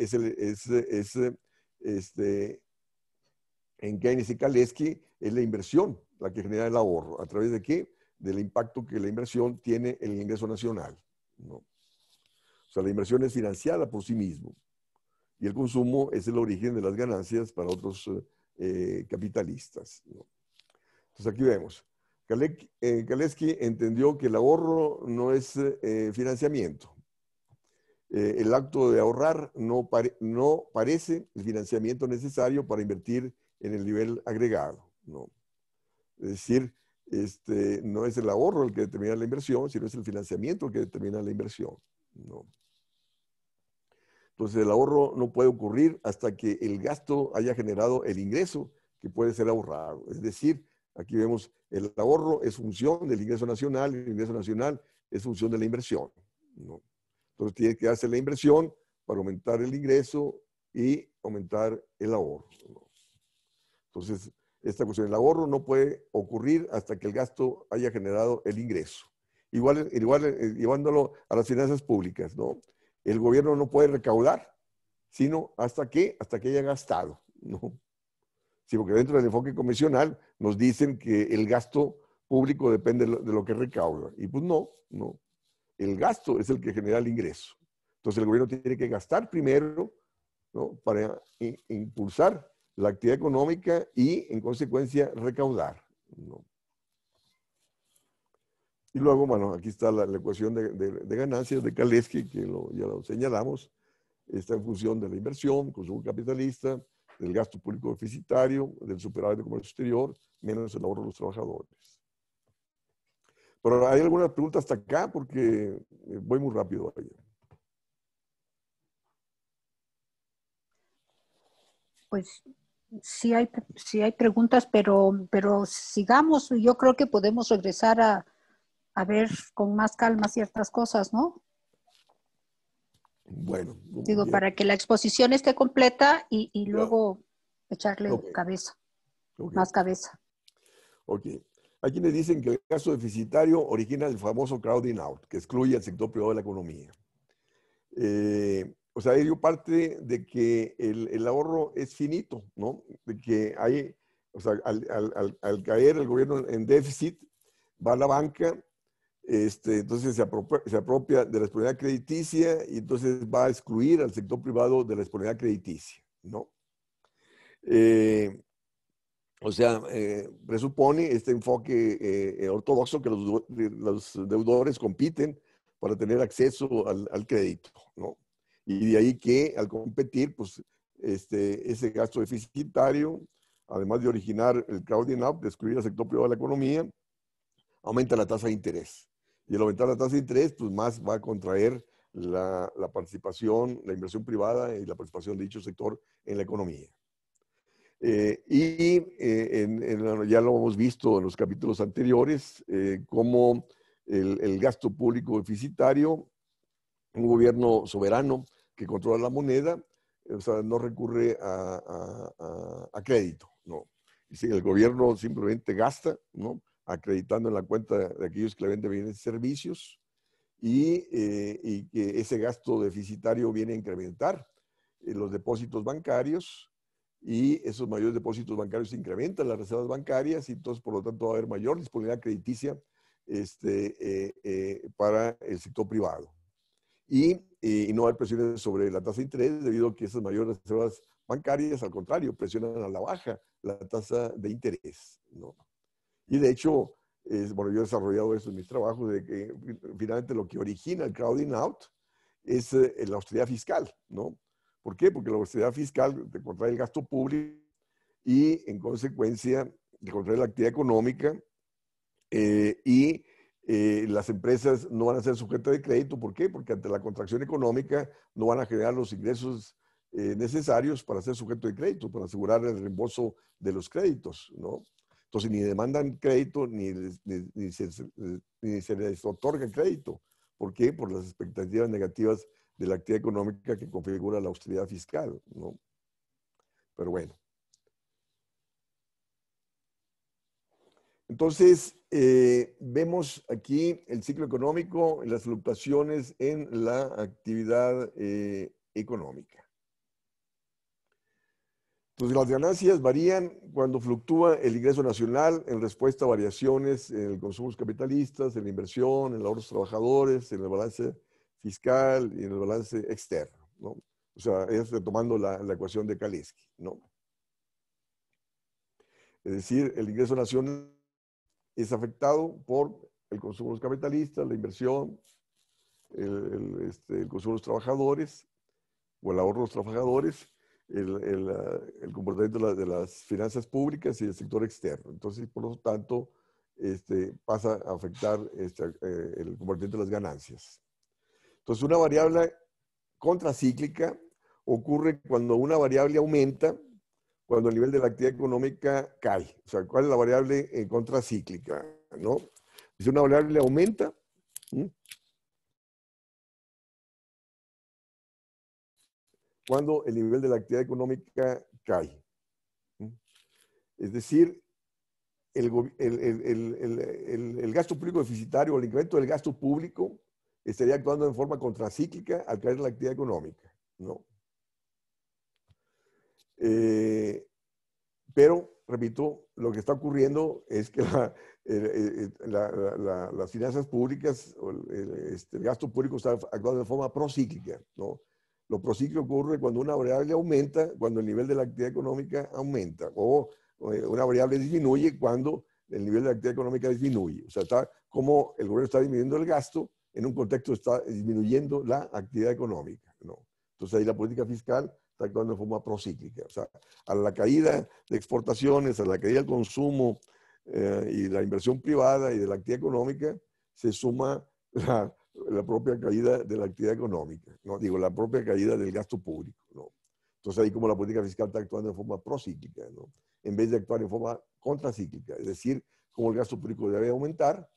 en Keynes y Kalecki es la inversión la que genera el ahorro. ¿A través de qué? Del impacto que la inversión tiene en el ingreso nacional, ¿no? O sea, la inversión es financiada por sí mismo y el consumo es el origen de las ganancias para otros capitalistas, ¿no? Entonces aquí vemos. Kalecki entendió que el ahorro no es financiamiento. El acto de ahorrar no parece el financiamiento necesario para invertir en el nivel agregado, ¿no? Es decir, no es el ahorro el que determina la inversión, sino es el financiamiento el que determina la inversión, ¿no? Entonces el ahorro no puede ocurrir hasta que el gasto haya generado el ingreso que puede ser ahorrado. Es decir, aquí vemos el ahorro es función del ingreso nacional y el ingreso nacional es función de la inversión, ¿no? Entonces tiene que hacer la inversión para aumentar el ingreso y aumentar el ahorro, ¿no? Entonces, esta cuestión del ahorro no puede ocurrir hasta que el gasto haya generado el ingreso. Igual llevándolo a las finanzas públicas, ¿no? El gobierno no puede recaudar, sino hasta que haya gastado, ¿no? Sí, porque dentro del enfoque convencional nos dicen que el gasto público depende de lo que recauda. Y pues no. El gasto es el que genera el ingreso. Entonces el gobierno tiene que gastar primero, ¿no? Para impulsar la actividad económica y, en consecuencia, recaudar, ¿no? Y luego, bueno, aquí está la ecuación de ganancias de Kalecki, que ya lo señalamos. Está en función de la inversión, consumo capitalista, del gasto público deficitario, del superávit de comercio exterior, menos el ahorro de los trabajadores. Pero hay algunas preguntas hasta acá porque voy muy rápido allá. Pues sí hay preguntas, pero sigamos. Yo creo que podemos regresar a ver con más calma ciertas cosas, ¿no? Bueno, Digo, bien. para que la exposición esté completa y Claro. luego echarle Ok. cabeza, Ok. más cabeza. Ok. Hay quienes dicen que el gasto deficitario origina el famoso crowding out, que excluye al sector privado de la economía. O sea, ello parte de que el ahorro es finito, ¿no? De que hay, o sea, al caer el gobierno en déficit, va a la banca, entonces se apropia de la disponibilidad crediticia y entonces va a excluir al sector privado de la disponibilidad crediticia, ¿no? O sea, presupone este enfoque ortodoxo que los deudores compiten para tener acceso al crédito, ¿no? Y de ahí que al competir, pues ese gasto deficitario, además de originar el crowding out, de excluir al sector privado de la economía, aumenta la tasa de interés. Y al aumentar la tasa de interés, pues más va a contraer la participación, la inversión privada y la participación de dicho sector en la economía. Ya lo hemos visto en los capítulos anteriores, cómo el gasto público deficitario, un gobierno soberano que controla la moneda, o sea, no recurre a crédito, ¿no? Y si el gobierno simplemente gasta, ¿no? Acreditando en la cuenta de aquellos que le venden bienes y servicios, y que ese gasto deficitario viene a incrementar los depósitos bancarios, y esos mayores depósitos bancarios incrementan las reservas bancarias y entonces por lo tanto va a haber mayor disponibilidad crediticia para el sector privado. Y no hay presiones sobre la tasa de interés debido a que esas mayores reservas bancarias, al contrario, presionan a la baja la tasa de interés, ¿no? Y de hecho, bueno, yo he desarrollado eso en mis trabajos, de que finalmente lo que origina el crowding out es la austeridad fiscal, ¿no? ¿Por qué? Porque la austeridad fiscal te contrae el gasto público y en consecuencia te contrae la actividad económica, las empresas no van a ser sujetas de crédito. ¿Por qué? Porque ante la contracción económica no van a generar los ingresos necesarios para ser sujeto de crédito, para asegurar el reembolso de los créditos, ¿no? Entonces ni demandan crédito ni se les otorga crédito. ¿Por qué? Por las expectativas negativas de la actividad económica que configura la austeridad fiscal, ¿no? Pero bueno. Entonces, vemos aquí el ciclo económico, las fluctuaciones en la actividad económica. Entonces, las ganancias varían cuando fluctúa el ingreso nacional en respuesta a variaciones en el consumo de los capitalistas, en la inversión, en los ahorros trabajadores, en el balance fiscal y en el balance externo, ¿no? O sea, es retomando la ecuación de Kalecki, ¿no? Es decir, el ingreso nacional es afectado por el consumo de los capitalistas, la inversión, el consumo de los trabajadores o el ahorro de los trabajadores, el comportamiento de las finanzas públicas y el sector externo. Entonces, por lo tanto, pasa a afectar el comportamiento de las ganancias. Entonces, una variable contracíclica ocurre cuando una variable aumenta, cuando el nivel de la actividad económica cae. O sea, ¿cuál es la variable contracíclica? ¿No? Si una variable aumenta, ¿sí?, cuando el nivel de la actividad económica cae. Es decir, el gasto público deficitario o el incremento del gasto público estaría actuando en forma contracíclica al caer la actividad económica, ¿no? Pero, repito, lo que está ocurriendo es que las finanzas públicas, el gasto público está actuando de forma procíclica, ¿no? Lo procíclico ocurre cuando una variable aumenta, cuando el nivel de la actividad económica aumenta, o una variable disminuye cuando el nivel de la actividad económica disminuye. O sea, está como el gobierno está disminuyendo el gasto, en un contexto está disminuyendo la actividad económica, ¿no? Entonces ahí la política fiscal está actuando de forma procíclica. O sea, a la caída de exportaciones, a la caída del consumo y la inversión privada y de la actividad económica, se suma la propia caída de la actividad económica, ¿no? Digo, la propia caída del gasto público, ¿no? Entonces ahí como la política fiscal está actuando de forma procíclica, ¿no? En vez de actuar en forma contracíclica, es decir, como el gasto público debe aumentar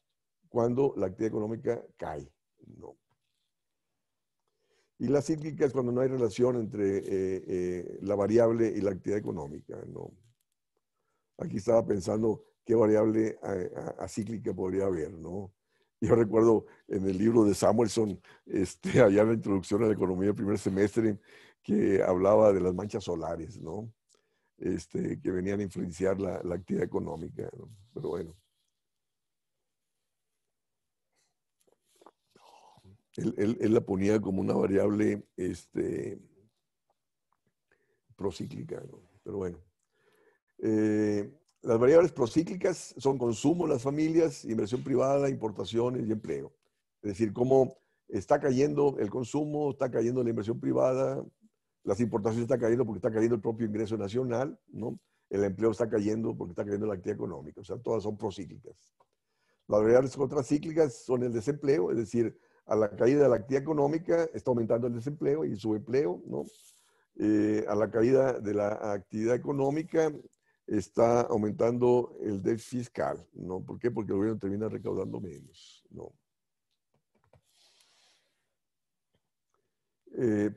cuando la actividad económica cae, ¿no? Y la cíclica es cuando no hay relación entre la variable y la actividad económica, ¿no? Aquí estaba pensando qué variable acíclica podría haber, ¿no? Yo recuerdo en el libro de Samuelson, allá en la introducción a la economía del primer semestre, que hablaba de las manchas solares, ¿no? Que venían a influenciar la actividad económica, ¿no? Pero bueno. Él la ponía como una variable procíclica, ¿no? Pero bueno. Las variables procíclicas son consumo en las familias, inversión privada, importaciones y empleo. Es decir, cómo está cayendo el consumo, está cayendo la inversión privada, las importaciones están cayendo porque está cayendo el propio ingreso nacional, ¿no? El empleo está cayendo porque está cayendo la actividad económica. O sea, todas son procíclicas. Las variables contracíclicas son el desempleo, es decir, a la caída de la actividad económica está aumentando el desempleo y el subempleo, ¿no? A la caída de la actividad económica está aumentando el déficit fiscal, ¿no? ¿Por qué? Porque el gobierno termina recaudando menos, ¿no?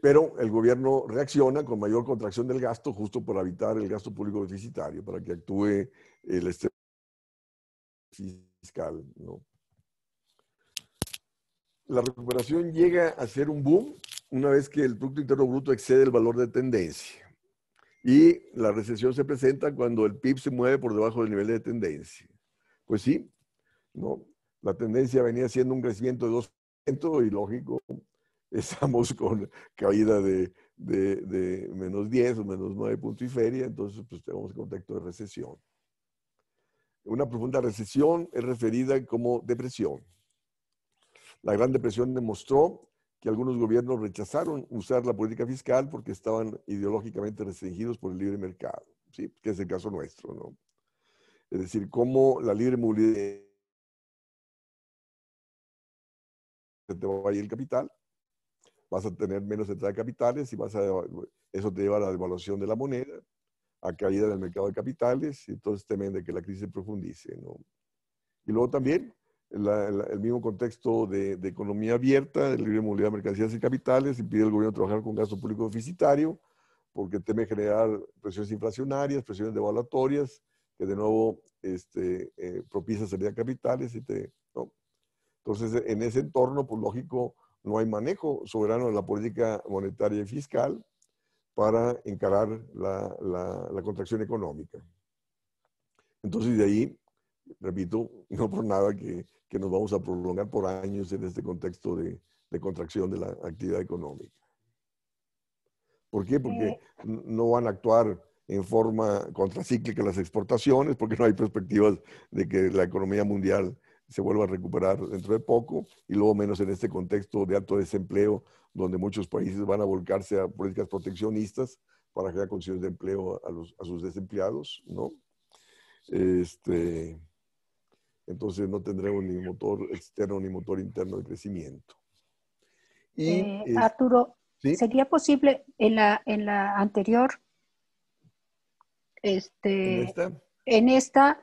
Pero el gobierno reacciona con mayor contracción del gasto justo por evitar el gasto público deficitario, para que actúe el fiscal, ¿no? La recuperación llega a ser un boom una vez que el Producto Interno Bruto excede el valor de tendencia. Y la recesión se presenta cuando el PIB se mueve por debajo del nivel de tendencia. Pues sí, ¿no? La tendencia venía siendo un crecimiento de 2% y lógico, estamos con caída de menos 10 o menos 9 puntos y feria, entonces pues tenemos contexto de recesión. Una profunda recesión es referida como depresión. La Gran Depresión demostró que algunos gobiernos rechazaron usar la política fiscal porque estaban ideológicamente restringidos por el libre mercado, ¿sí? Que es el caso nuestro, ¿no? Es decir, cómo la libre movilidad te va a ir el capital, vas a tener menos entrada de capitales y eso te lleva a la devaluación de la moneda, a caída del mercado de capitales, y entonces temen de que la crisis se profundice, ¿no? Y luego también el mismo contexto de economía abierta, de libre movilidad de mercancías y capitales, impide al gobierno trabajar con gasto público deficitario, porque teme generar presiones inflacionarias, presiones devaluatorias, que de nuevo propicia salida de capitales. ¿No? Entonces, en ese entorno, pues lógico, no hay manejo soberano de la política monetaria y fiscal para encarar la contracción económica. Entonces, de ahí, repito, no por nada que nos vamos a prolongar por años en este contexto de contracción de la actividad económica. ¿Por qué? Porque no van a actuar en forma contracíclica las exportaciones, porque no hay perspectivas de que la economía mundial se vuelva a recuperar dentro de poco, y luego menos en este contexto de alto desempleo, donde muchos países van a volcarse a políticas proteccionistas para crear condiciones de empleo a sus desempleados, ¿no? Entonces no tendremos ni motor externo ni motor interno de crecimiento. Y, Arturo, ¿sí? ¿sería posible en la anterior, ¿En esta?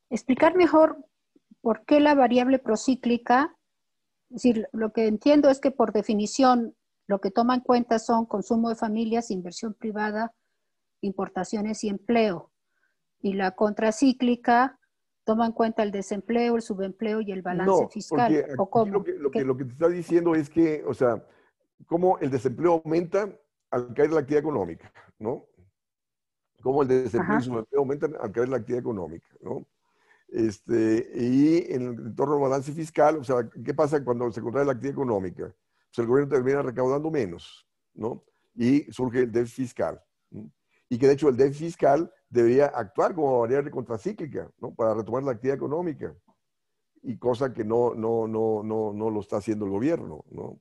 Explicar mejor por qué la variable procíclica? Es decir, lo que entiendo es que por definición lo que toma en cuenta son consumo de familias, inversión privada, importaciones y empleo. Y la contracíclica toma en cuenta el desempleo, el subempleo y el balance fiscal. Porque ¿O cómo? lo que te está diciendo es que, o sea, cómo el desempleo aumenta al caer la actividad económica, ¿no? Cómo el desempleo y el subempleo aumentan al caer la actividad económica, ¿no? Y en el entorno del balance fiscal, o sea, ¿qué pasa cuando se contrae la actividad económica? Pues el gobierno termina recaudando menos, ¿no? Y surge el déficit fiscal, ¿no? Y que de hecho el déficit fiscal debería actuar como variable contracíclica, ¿no? Para retomar la actividad económica, y cosa que no lo está haciendo el gobierno, ¿no?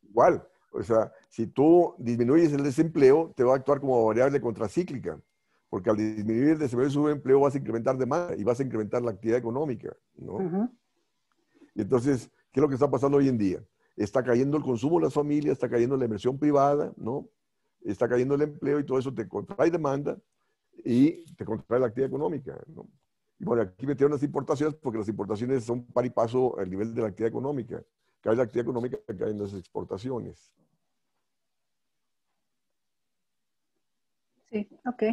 Igual, o sea, si tú disminuyes el desempleo, te va a actuar como variable contracíclica, porque al disminuir el desempleo y subempleo vas a incrementar demanda y vas a incrementar la actividad económica, ¿no? Y entonces, ¿qué es lo que está pasando hoy en día? Está cayendo el consumo de las familias, está cayendo la inversión privada, ¿no? Está cayendo el empleo, y todo eso te contrae demanda y te contrae la actividad económica, ¿no? Y bueno, aquí metieron las importaciones porque las importaciones son par y paso al nivel de la actividad económica. Cae la actividad económica, caen las exportaciones. Sí, ok.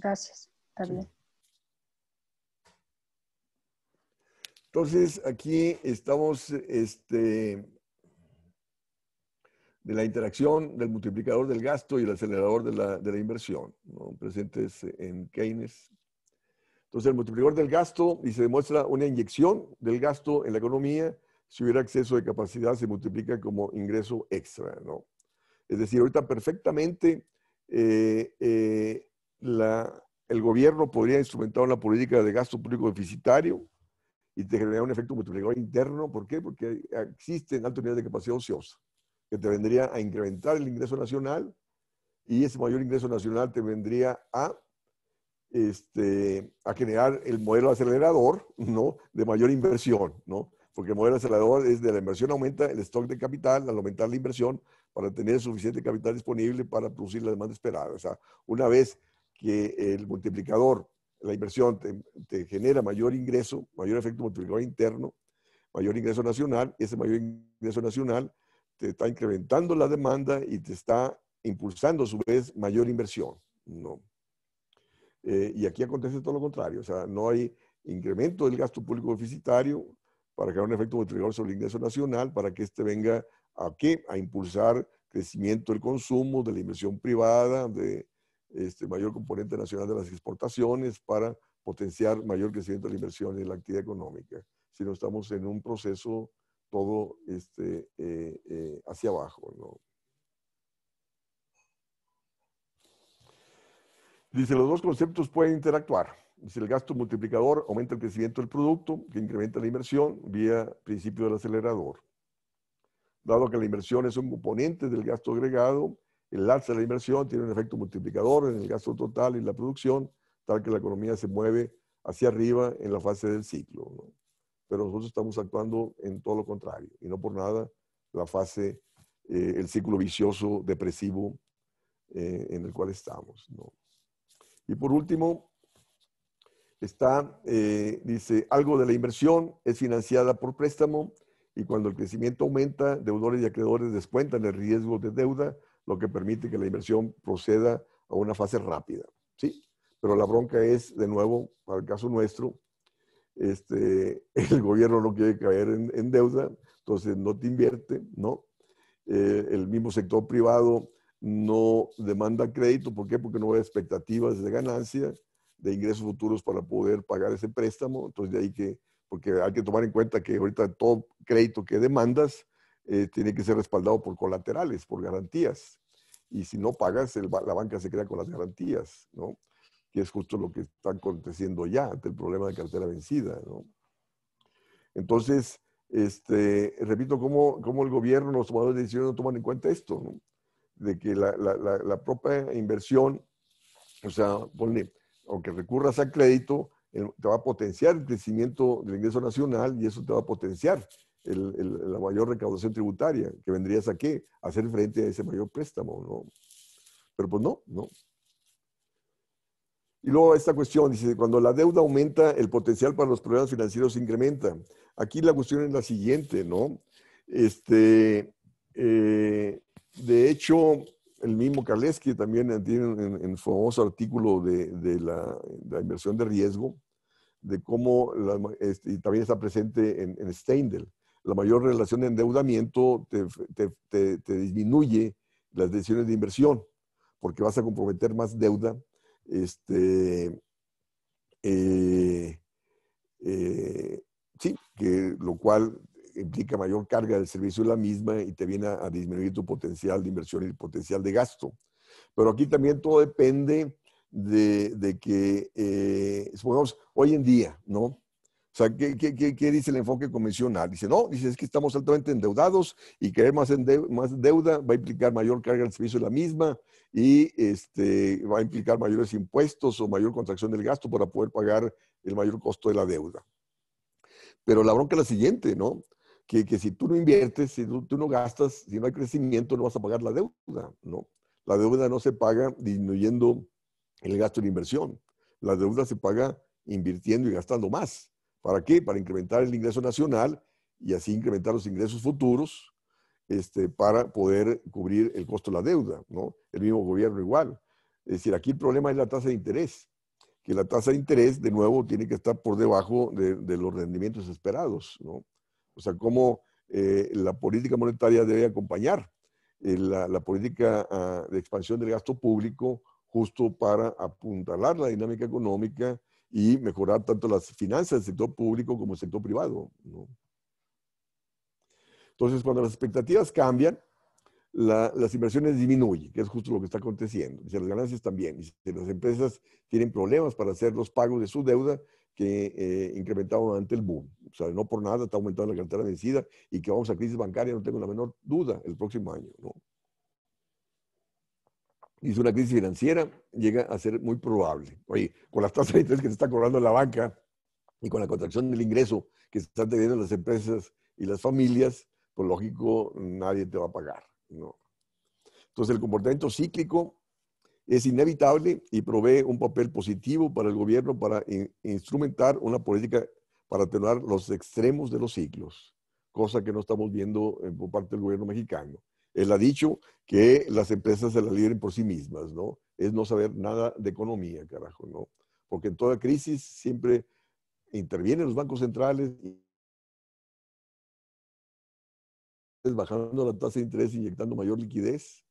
Gracias, está bien. Entonces, aquí estamos de la interacción del multiplicador del gasto y el acelerador de la inversión, ¿no? Presentes en Keynes. Entonces, el multiplicador del gasto, y se demuestra una inyección del gasto en la economía. Si hubiera exceso de capacidad, se multiplica como ingreso extra, ¿no? Es decir, ahorita perfectamente el gobierno podría instrumentar una política de gasto público deficitario y te genera un efecto multiplicador interno. ¿Por qué? Porque existen altos niveles de capacidad ociosa, que te vendría a incrementar el ingreso nacional, y ese mayor ingreso nacional te vendría a generar el modelo acelerador, ¿no? De mayor inversión, ¿no? Porque el modelo acelerador es de la inversión aumenta el stock de capital al aumentar la inversión para tener suficiente capital disponible para producir la demanda esperada. O sea, una vez que el multiplicador, la inversión te genera mayor ingreso, mayor efecto multiplicador interno, mayor ingreso nacional, y ese mayor ingreso nacional te está incrementando la demanda y te está impulsando a su vez mayor inversión, ¿no? Y aquí acontece todo lo contrario, o sea, no hay incremento del gasto público deficitario para crear un efecto multiplicador sobre el ingreso nacional, para que venga a ¿qué? A impulsar crecimiento del consumo, de la inversión privada, de mayor componente nacional de las exportaciones, para potenciar mayor crecimiento de la inversión en la actividad económica. Si no, estamos en un proceso todo hacia abajo, ¿no? Dice, los dos conceptos pueden interactuar. Dice, el gasto multiplicador aumenta el crecimiento del producto, que incrementa la inversión vía principio del acelerador. Dado que la inversión es un componente del gasto agregado, el alza de la inversión tiene un efecto multiplicador en el gasto total y la producción, tal que la economía se mueve hacia arriba en la fase del ciclo, ¿no? Pero nosotros estamos actuando en todo lo contrario, y no por nada la fase, el ciclo vicioso depresivo en el cual estamos, ¿no? Y por último, dice, algo de la inversión es financiada por préstamo y cuando el crecimiento aumenta, deudores y acreedores descuentan el riesgo de deuda, lo que permite que la inversión proceda a una fase rápida, ¿sí? Pero la bronca es, de nuevo, para el caso nuestro, el gobierno no quiere caer en deuda, entonces no te invierte, ¿no? El mismo sector privado no demanda crédito. ¿Por qué? Porque no hay expectativas de ganancia, de ingresos futuros para poder pagar ese préstamo. Entonces, de ahí que, porque hay que tomar en cuenta que ahorita todo crédito que demandas tiene que ser respaldado por colaterales, por garantías. Y si no pagas, la banca se queda con las garantías, ¿no? Que es justo lo que está aconteciendo ya ante el problema de cartera vencida, ¿no? Entonces, repito, cómo el gobierno, los tomadores de decisiones no toman en cuenta esto, ¿no? De que la propia inversión, o sea, ponle, aunque recurras a crédito, te va a potenciar el crecimiento del ingreso nacional y eso te va a potenciar la mayor recaudación tributaria, que vendrías a qué? A hacer frente a ese mayor préstamo, ¿no? Pero pues no, no. Y luego esta cuestión, dice, cuando la deuda aumenta, el potencial para los problemas financieros incrementa. Aquí la cuestión es la siguiente, ¿no? De hecho, el mismo Kalecki también tiene en su famoso artículo de la inversión de riesgo, de cómo, y también está presente en Steindl, la mayor relación de endeudamiento te disminuye las decisiones de inversión, porque vas a comprometer más deuda, sí, que lo cual implica mayor carga del servicio de la misma y te viene a disminuir tu potencial de inversión y el potencial de gasto. Pero aquí también todo depende de que, supongamos, hoy en día, ¿no? O sea, ¿qué dice el enfoque convencional? Dice, no, dice, es que estamos altamente endeudados y querer más deuda va a implicar mayor carga del servicio de la misma y va a implicar mayores impuestos o mayor contracción del gasto para poder pagar el mayor costo de la deuda. Pero la bronca es la siguiente, ¿no? Que si tú no inviertes, si tú no gastas, si no hay crecimiento, no vas a pagar la deuda, ¿no? La deuda no se paga disminuyendo el gasto en inversión. La deuda se paga invirtiendo y gastando más. ¿Para qué? Para incrementar el ingreso nacional y así incrementar los ingresos futuros para poder cubrir el costo de la deuda, ¿no? El mismo gobierno igual. Es decir, aquí el problema es la tasa de interés, que la tasa de interés, de nuevo, tiene que estar por debajo de los rendimientos esperados, ¿no? O sea, cómo la política monetaria debe acompañar la política de expansión del gasto público justo para apuntalar la dinámica económica y mejorar tanto las finanzas del sector público como el sector privado, ¿no? Entonces, cuando las expectativas cambian, las inversiones disminuyen, que es justo lo que está aconteciendo. Dice, las ganancias también. Dice, las empresas tienen problemas para hacer los pagos de su deuda que incrementaron ante el boom. O sea, no por nada está aumentando la cartera vencida y que vamos a crisis bancaria, no tengo la menor duda, el próximo año, ¿no? Dice, una crisis financiera llega a ser muy probable. Oye, con las tasas de interés que se está cobrando la banca y con la contracción del ingreso que se están teniendo las empresas y las familias, pues lógico, nadie te va a pagar, ¿no? Entonces, el comportamiento cíclico es inevitable y provee un papel positivo para el gobierno para instrumentar una política para atenuar los extremos de los ciclos, cosa que no estamos viendo por parte del gobierno mexicano. Él ha dicho que las empresas se las libren por sí mismas, ¿no? Es no saber nada de economía, carajo, ¿no? Porque en toda crisis siempre intervienen los bancos centrales bajando la tasa de interés, inyectando mayor liquidez,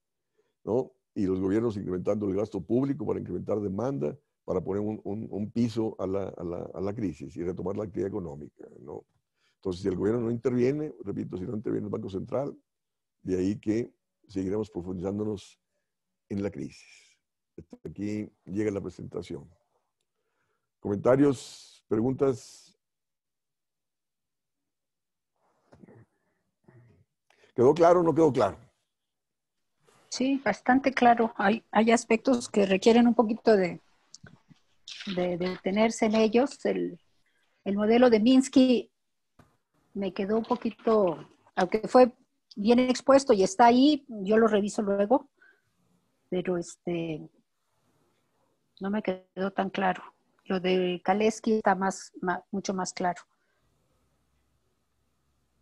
¿no? Y los gobiernos incrementando el gasto público para incrementar demanda, para poner un piso a la crisis y retomar la actividad económica, ¿no? Entonces, si el gobierno no interviene, repito, si no interviene el Banco Central, de ahí que seguiremos profundizándonos en la crisis. Hasta aquí llega la presentación. ¿Comentarios? ¿Preguntas? ¿Quedó claro o no quedó claro? Sí, bastante claro. Hay aspectos que requieren un poquito de detenerse en ellos. El modelo de Minsky me quedó un poquito, aunque fue bien expuesto y está ahí, yo lo reviso luego, pero no me quedó tan claro. Lo de Kalecki está mucho más claro.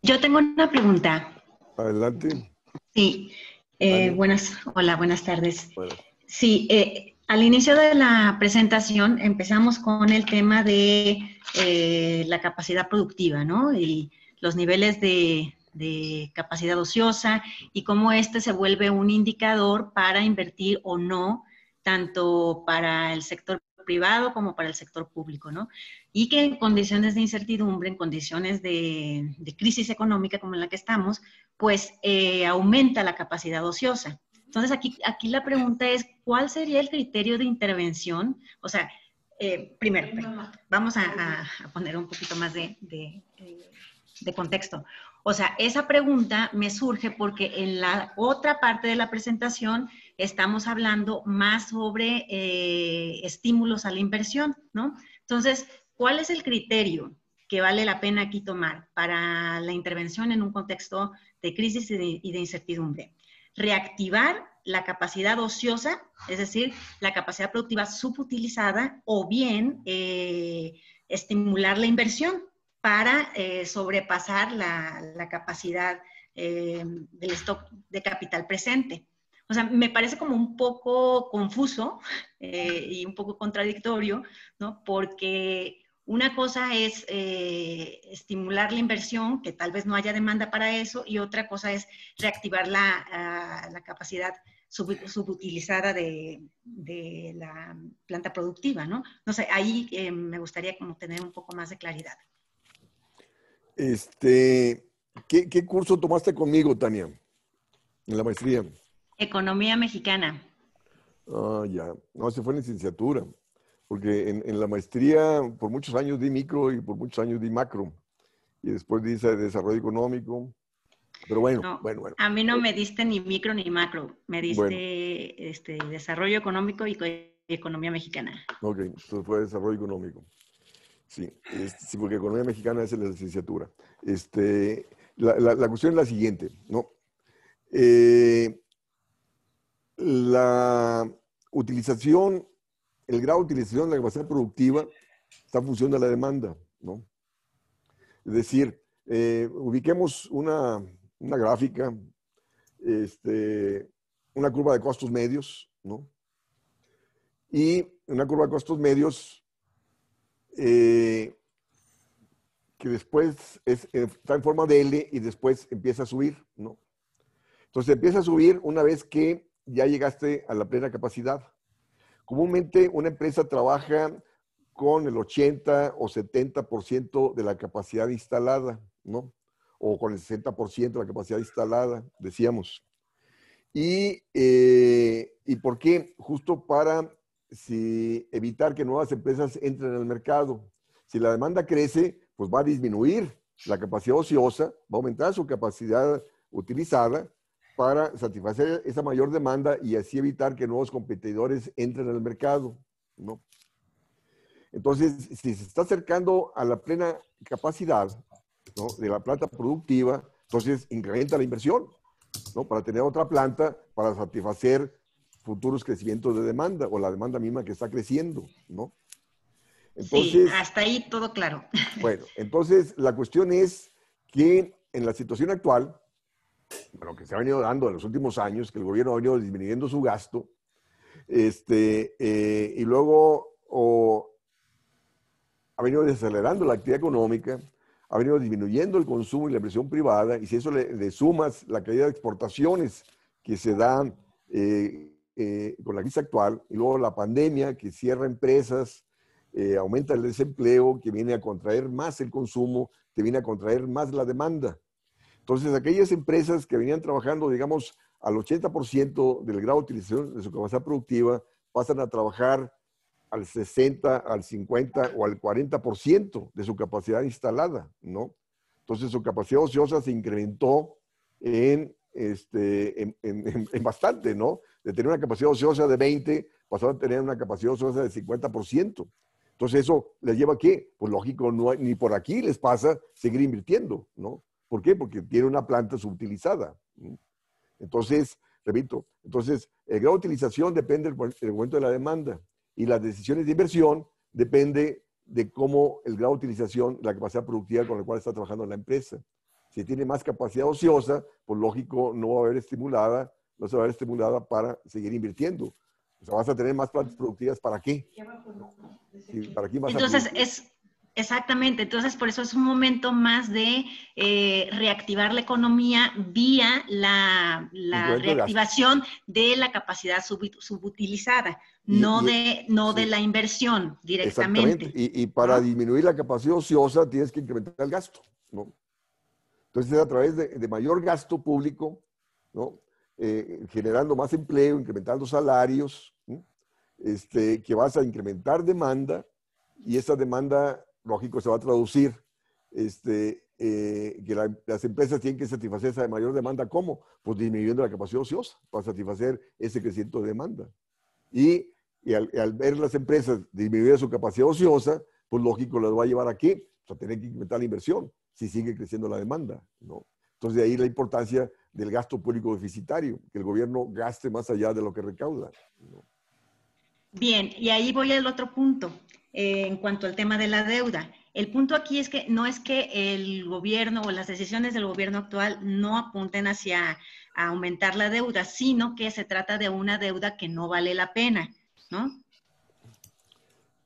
Yo tengo una pregunta. Adelante, Sí, Tania. hola, buenas tardes. Bueno, Sí, al inicio de la presentación empezamos con el tema de la capacidad productiva, ¿no? Y los niveles de capacidad ociosa y cómo este se vuelve un indicador para invertir o no, tanto para el sector privado como para el sector público, ¿no? Y que en condiciones de incertidumbre, en condiciones de crisis económica como en la que estamos, pues aumenta la capacidad ociosa. Entonces, aquí la pregunta es, ¿cuál sería el criterio de intervención? O sea, primero, vamos a poner un poquito más de contexto. O sea, esa pregunta me surge porque en la otra parte de la presentación estamos hablando más sobre estímulos a la inversión, ¿no? Entonces, ¿cuál es el criterio que vale la pena aquí tomar para la intervención en un contexto de crisis y de incertidumbre? Reactivar la capacidad ociosa, es decir, la capacidad productiva subutilizada, o bien estimular la inversión para sobrepasar la capacidad del stock de capital presente. O sea, me parece como un poco confuso y un poco contradictorio, ¿no? Porque una cosa es estimular la inversión, que tal vez no haya demanda para eso, y otra cosa es reactivar la capacidad subutilizada de la planta productiva, ¿no? No sé, ahí me gustaría como tener un poco más de claridad. ¿Qué curso tomaste conmigo, Tania, en la maestría? Economía mexicana. Ah, ya. No, se fue en licenciatura, porque en la maestría por muchos años di micro y por muchos años di macro, y después di desarrollo económico, pero bueno, No, bueno, bueno. a mí no me diste ni micro ni macro, me Bueno, diste desarrollo económico y economía mexicana. ok, entonces fue desarrollo económico. Sí, sí, porque economía mexicana es en la licenciatura. La cuestión es la siguiente, ¿no? Eh, la utilización, el grado de utilización de la capacidad productiva está en función de la demanda, ¿no? Es decir, ubiquemos una gráfica, una curva de costos medios, ¿no? Y una curva de costos medios que después está en forma de L y después empieza a subir, ¿no? Entonces empieza a subir una vez que ya llegaste a la plena capacidad. Comúnmente una empresa trabaja con el 80 o 70% de la capacidad instalada, ¿no? O con el 60% de la capacidad instalada, decíamos. ¿Y por qué? Justo para evitar que nuevas empresas entren al mercado. Si la demanda crece, pues va a disminuir la capacidad ociosa, va a aumentar su capacidad utilizada para satisfacer esa mayor demanda y así evitar que nuevos competidores entren al mercado, ¿no? Entonces, si se está acercando a la plena capacidad, ¿no?, de la planta productiva, entonces incrementa la inversión, ¿no?, para tener otra planta para satisfacer futuros crecimientos de demanda o la demanda misma que está creciendo, ¿no? Sí, Entonces, hasta ahí todo claro. bueno, entonces la cuestión es que en la situación actual, bueno, que se ha venido dando en los últimos años, que el gobierno ha venido disminuyendo su gasto, y luego ha venido desacelerando la actividad económica, ha venido disminuyendo el consumo y la inversión privada, y si eso le sumas la caída de exportaciones que se dan con la crisis actual, y luego la pandemia que cierra empresas, aumenta el desempleo, que viene a contraer más el consumo, que viene a contraer más la demanda. Entonces, aquellas empresas que venían trabajando, digamos, al 80% del grado de utilización de su capacidad productiva, pasan a trabajar al 60, al 50 o al 40% de su capacidad instalada, ¿no? Entonces su capacidad ociosa se incrementó en bastante, ¿no? De tener una capacidad ociosa de 20, pasó a tener una capacidad ociosa de 50%. Entonces eso les lleva a qué? Pues lógico, no, ni por aquí les pasa seguir invirtiendo, ¿no? ¿Por qué? Porque tiene una planta subutilizada, ¿no? Entonces, repito, entonces el grado de utilización depende del momento de la demanda y las decisiones de inversión depende de cómo el grado de utilización, la capacidad productiva con la cual está trabajando la empresa. Si tiene más capacidad ociosa, pues lógico, no va a haber estimulada, no se va a ver estimulada para seguir invirtiendo. O sea, vas a tener más plantas productivas, ¿para qué? Sí, ¿para qué vas a Entonces, producir? exactamente, entonces por eso es un momento más de reactivar la economía vía la Incremento de gasto. reactivación de la capacidad subutilizada, Y, no y- de sí, la inversión exactamente. directamente, Y para ¿no? disminuir la capacidad ociosa tienes que incrementar el gasto, ¿no? Entonces, es a través de mayor gasto público, ¿no? Generando más empleo, incrementando salarios, ¿no? Que vas a incrementar demanda y esa demanda, lógico, se va a traducir que las empresas tienen que satisfacer esa mayor demanda. ¿Cómo? Pues disminuyendo la capacidad ociosa para satisfacer ese crecimiento de demanda. Y al ver las empresas disminuir su capacidad ociosa, pues lógico, las va a llevar a qué? Pues a tener que incrementar la inversión si sigue creciendo la demanda, ¿no? Entonces, de ahí la importancia del gasto público deficitario, que el gobierno gaste más allá de lo que recauda, ¿no? Bien, y ahí voy al otro punto, en cuanto al tema de la deuda. El punto aquí es que no es que el gobierno o las decisiones del gobierno actual no apunten hacia a aumentar la deuda, sino que se trata de una deuda que no vale la pena, ¿no?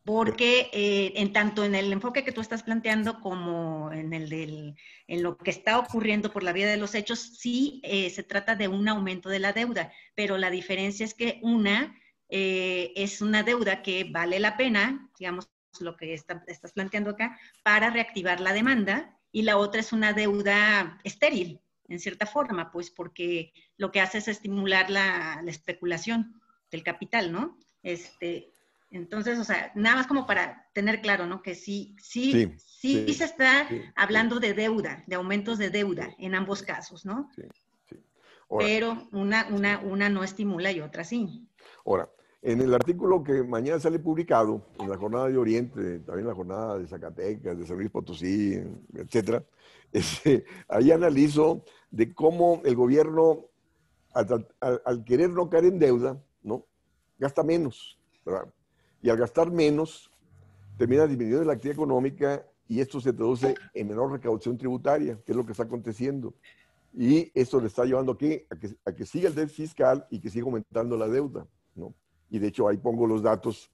Porque en tanto en el enfoque que tú estás planteando como en lo que está ocurriendo por la vía de los hechos, sí se trata de un aumento de la deuda, pero la diferencia es que una es una deuda que vale la pena, digamos lo que estás planteando acá, para reactivar la demanda, y la otra es una deuda estéril, en cierta forma, pues porque lo que hace es estimular la especulación del capital, ¿no? Entonces, o sea, nada más como para tener claro, ¿no? Que sí Sí, se sí, está sí, sí, hablando de deuda, de aumentos de sí, deuda en ambos sí, casos, ¿no? sí, sí. Ahora, Pero una no estimula y otra sí. ahora, en el artículo que mañana sale publicado, en la jornada de Oriente, también en la jornada de Zacatecas, de San Luis Potosí, etcétera, ahí analizo de cómo el gobierno, al querer no caer en deuda, ¿no? Gasta menos, ¿verdad? Y al gastar menos, termina disminuyendo la actividad económica y esto se traduce en menor recaudación tributaria, que es lo que está aconteciendo. Y esto le está llevando aquí a que siga el déficit fiscal y que siga aumentando la deuda, ¿no? Y de hecho ahí pongo los datos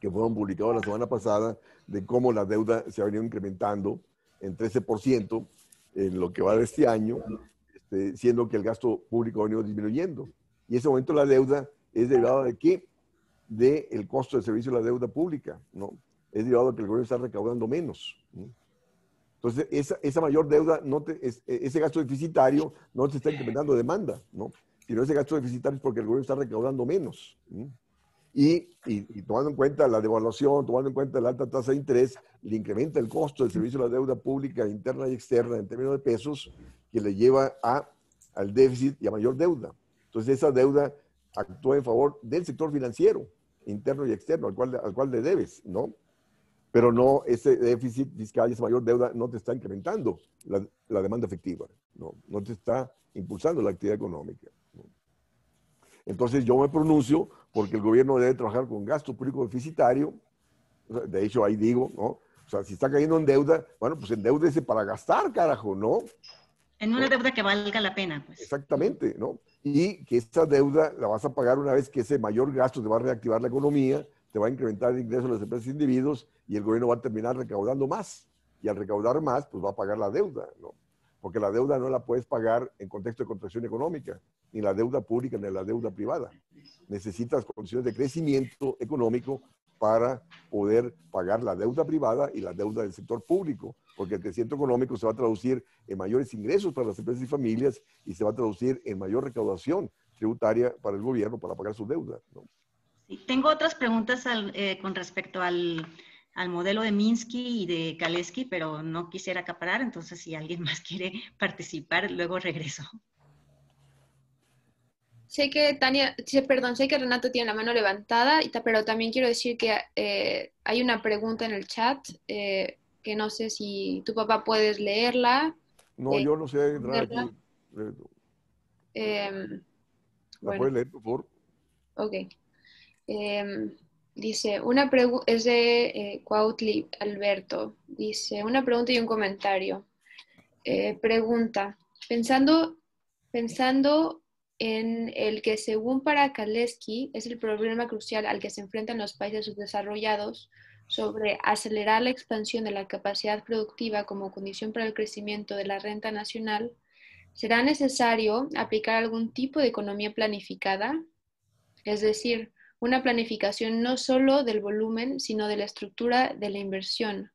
que fueron publicados la semana pasada de cómo la deuda se ha venido incrementando en 13% en lo que va de este año, siendo que el gasto público ha venido disminuyendo. Y ese aumento de la deuda es derivado de qué? Del costo de servicio de la deuda pública, ¿no? Es derivado de que el gobierno está recaudando menos, ¿no? Entonces, esa mayor deuda, ese gasto deficitario no te está incrementando demanda, ¿no? Sino ese gasto deficitario es porque el gobierno está recaudando menos, ¿no? Y tomando en cuenta la devaluación, tomando en cuenta la alta tasa de interés, le incrementa el costo del servicio de la deuda pública interna y externa en términos de pesos, que le lleva al déficit y a mayor deuda. Entonces, esa deuda actúa en favor del sector financiero, interno y externo, al cual le debes, ¿no? Pero no, ese déficit fiscal y esa mayor deuda no te está incrementando la demanda efectiva, no te está impulsando la actividad económica, ¿no? Entonces yo me pronuncio porque el gobierno debe trabajar con gasto público deficitario. O sea, de hecho, ahí digo, ¿no? O sea, si está cayendo en deuda, bueno, pues endeúdese para gastar, carajo, ¿no? En una ¿No? deuda que valga la pena, pues. Exactamente, ¿no? Y que esa deuda la vas a pagar una vez que ese mayor gasto te va a reactivar la economía, te va a incrementar el ingreso de las empresas e individuos y el gobierno va a terminar recaudando más. Y al recaudar más, pues va a pagar la deuda, ¿no? Porque la deuda no la puedes pagar en contexto de contracción económica, ni la deuda pública ni la deuda privada. Necesitas condiciones de crecimiento económico para poder pagar la deuda privada y la deuda del sector público, porque el crecimiento económico se va a traducir en mayores ingresos para las empresas y familias y se va a traducir en mayor recaudación tributaria para el gobierno para pagar su deuda, ¿no? Sí, tengo otras preguntas con respecto al modelo de Minsky y de Kaleski, pero no quisiera acaparar, entonces si alguien más quiere participar, luego regreso. Sé que sé que Renato tiene la mano levantada, pero también quiero decir que hay una pregunta en el chat que no sé si tu papá puedes leerla. No, eh, yo no sé entrar responderla. aquí. Eh, Em, ¿La bueno, puedes leer, por favor? ok. Em, Dice, es de Cuautli Alberto. Dice, una pregunta y un comentario. pregunta, pensando en el que según para Kaleski es el problema crucial al que se enfrentan los países subdesarrollados sobre acelerar la expansión de la capacidad productiva como condición para el crecimiento de la renta nacional, ¿será necesario aplicar algún tipo de economía planificada? Es decir, una planificación no solo del volumen, sino de la estructura de la inversión.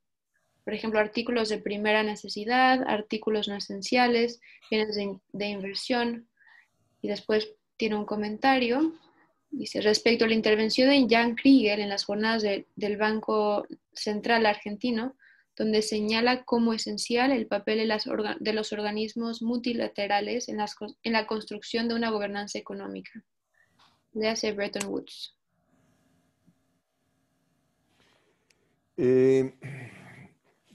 Por ejemplo, artículos de primera necesidad, artículos no esenciales, bienes de inversión. Y después tiene un comentario. Dice, respecto a la intervención de Jan Kriegel en las jornadas del Banco Central Argentino, donde señala como esencial el papel de los organismos multilaterales en la construcción de una gobernanza económica. Le hace Bretton Woods.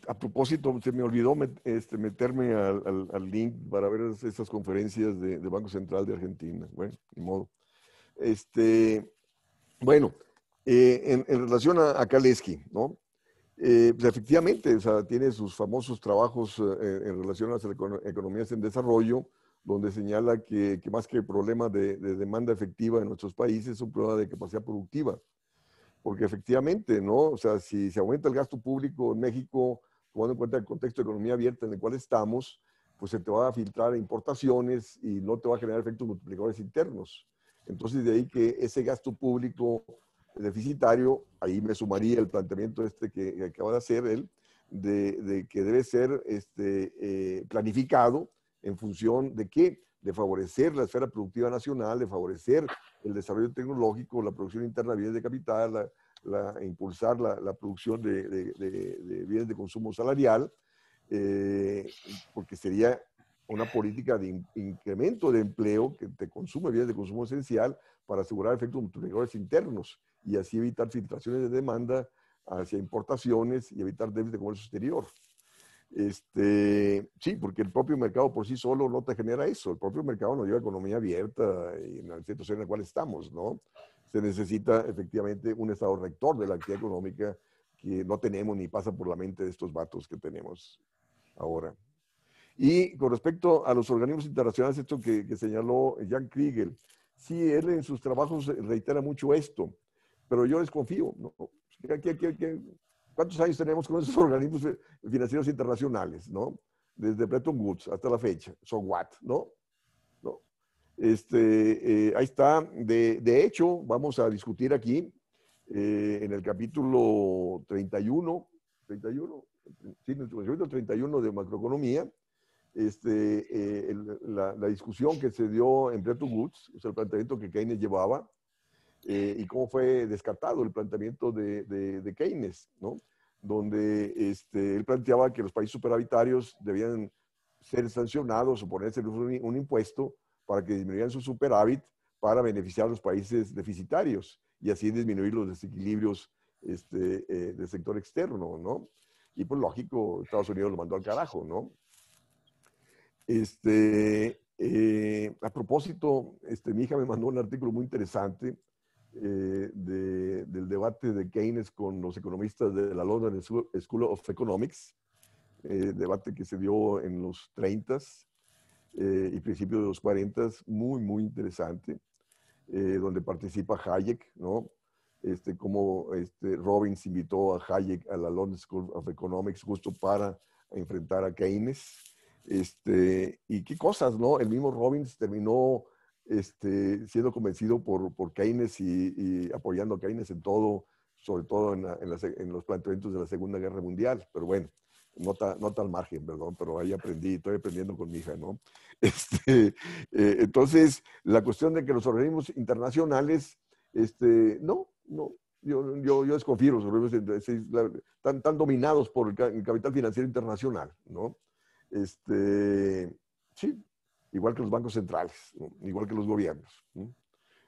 A propósito, se me olvidó meterme al link para ver esas conferencias de Banco Central de Argentina. Bueno, ni modo. Bueno, en relación a Kaleski, ¿no? Pues efectivamente, o sea, tiene sus famosos trabajos en relación a las economías en desarrollo, donde señala que más que el problema de demanda efectiva en nuestros países, es un problema de capacidad productiva. Porque efectivamente, ¿no? O sea, si se aumenta el gasto público en México, tomando en cuenta el contexto de economía abierta en el cual estamos, pues se te va a filtrar importaciones y no te va a generar efectos multiplicadores internos. Entonces, de ahí que ese gasto público deficitario, ahí me sumaría el planteamiento que acaba de hacer él, de que debe ser planificado en función de qué, de favorecer la esfera productiva nacional, de favorecer el desarrollo tecnológico, la producción interna de bienes de capital, impulsar la producción de bienes de consumo salarial, porque sería una política de incremento de empleo que te consume bienes de consumo esencial para asegurar efectos multiplicadores internos y así evitar filtraciones de demanda hacia importaciones y evitar déficit de comercio exterior. Sí, porque el propio mercado por sí solo no te genera eso. El propio mercado nos lleva a economía abierta y en la situación en la cual estamos, ¿no? Se necesita efectivamente un estado rector de la actividad económica que no tenemos ni pasa por la mente de estos vatos que tenemos ahora. Y con respecto a los organismos internacionales, esto que señaló Jan Kriegel, sí, él en sus trabajos reitera mucho esto, pero yo desconfío, ¿no? ¿Cuántos años tenemos con esos organismos financieros internacionales, no? Desde Bretton Woods hasta la fecha. So what, ¿no? ¿No? Ahí está. De hecho, vamos a discutir aquí en el capítulo 31, sí, en el capítulo 31 de macroeconomía, la discusión que se dio en Bretton Woods, o sea, el planteamiento que Keynes llevaba, y cómo fue descartado el planteamiento de Keynes, ¿no? Donde él planteaba que los países superavitarios debían ser sancionados o ponerse un impuesto para que disminuyeran su superávit para beneficiar a los países deficitarios y así disminuir los desequilibrios del sector externo, ¿no? Y pues lógico, Estados Unidos lo mandó al carajo, ¿no? A propósito, mi hija me mandó un artículo muy interesante del debate de Keynes con los economistas de la London School of Economics, debate que se dio en los 30s y principios de los 40s, muy, muy interesante, donde participa Hayek, ¿no? Como Robbins invitó a Hayek a la London School of Economics justo para enfrentar a Keynes. Y qué cosas, ¿no? El mismo Robbins terminó siendo convencido por Keynes y apoyando a Keynes en todo, sobre todo en los planteamientos de la Segunda Guerra Mundial. Pero bueno, nota al margen, perdón, pero ahí estoy aprendiendo con mi hija, ¿no? Entonces, la cuestión de que los organismos internacionales, no, yo desconfío, los organismos están dominados por el capital financiero internacional, ¿no? Sí, igual que los bancos centrales, ¿no? Igual que los gobiernos, ¿no?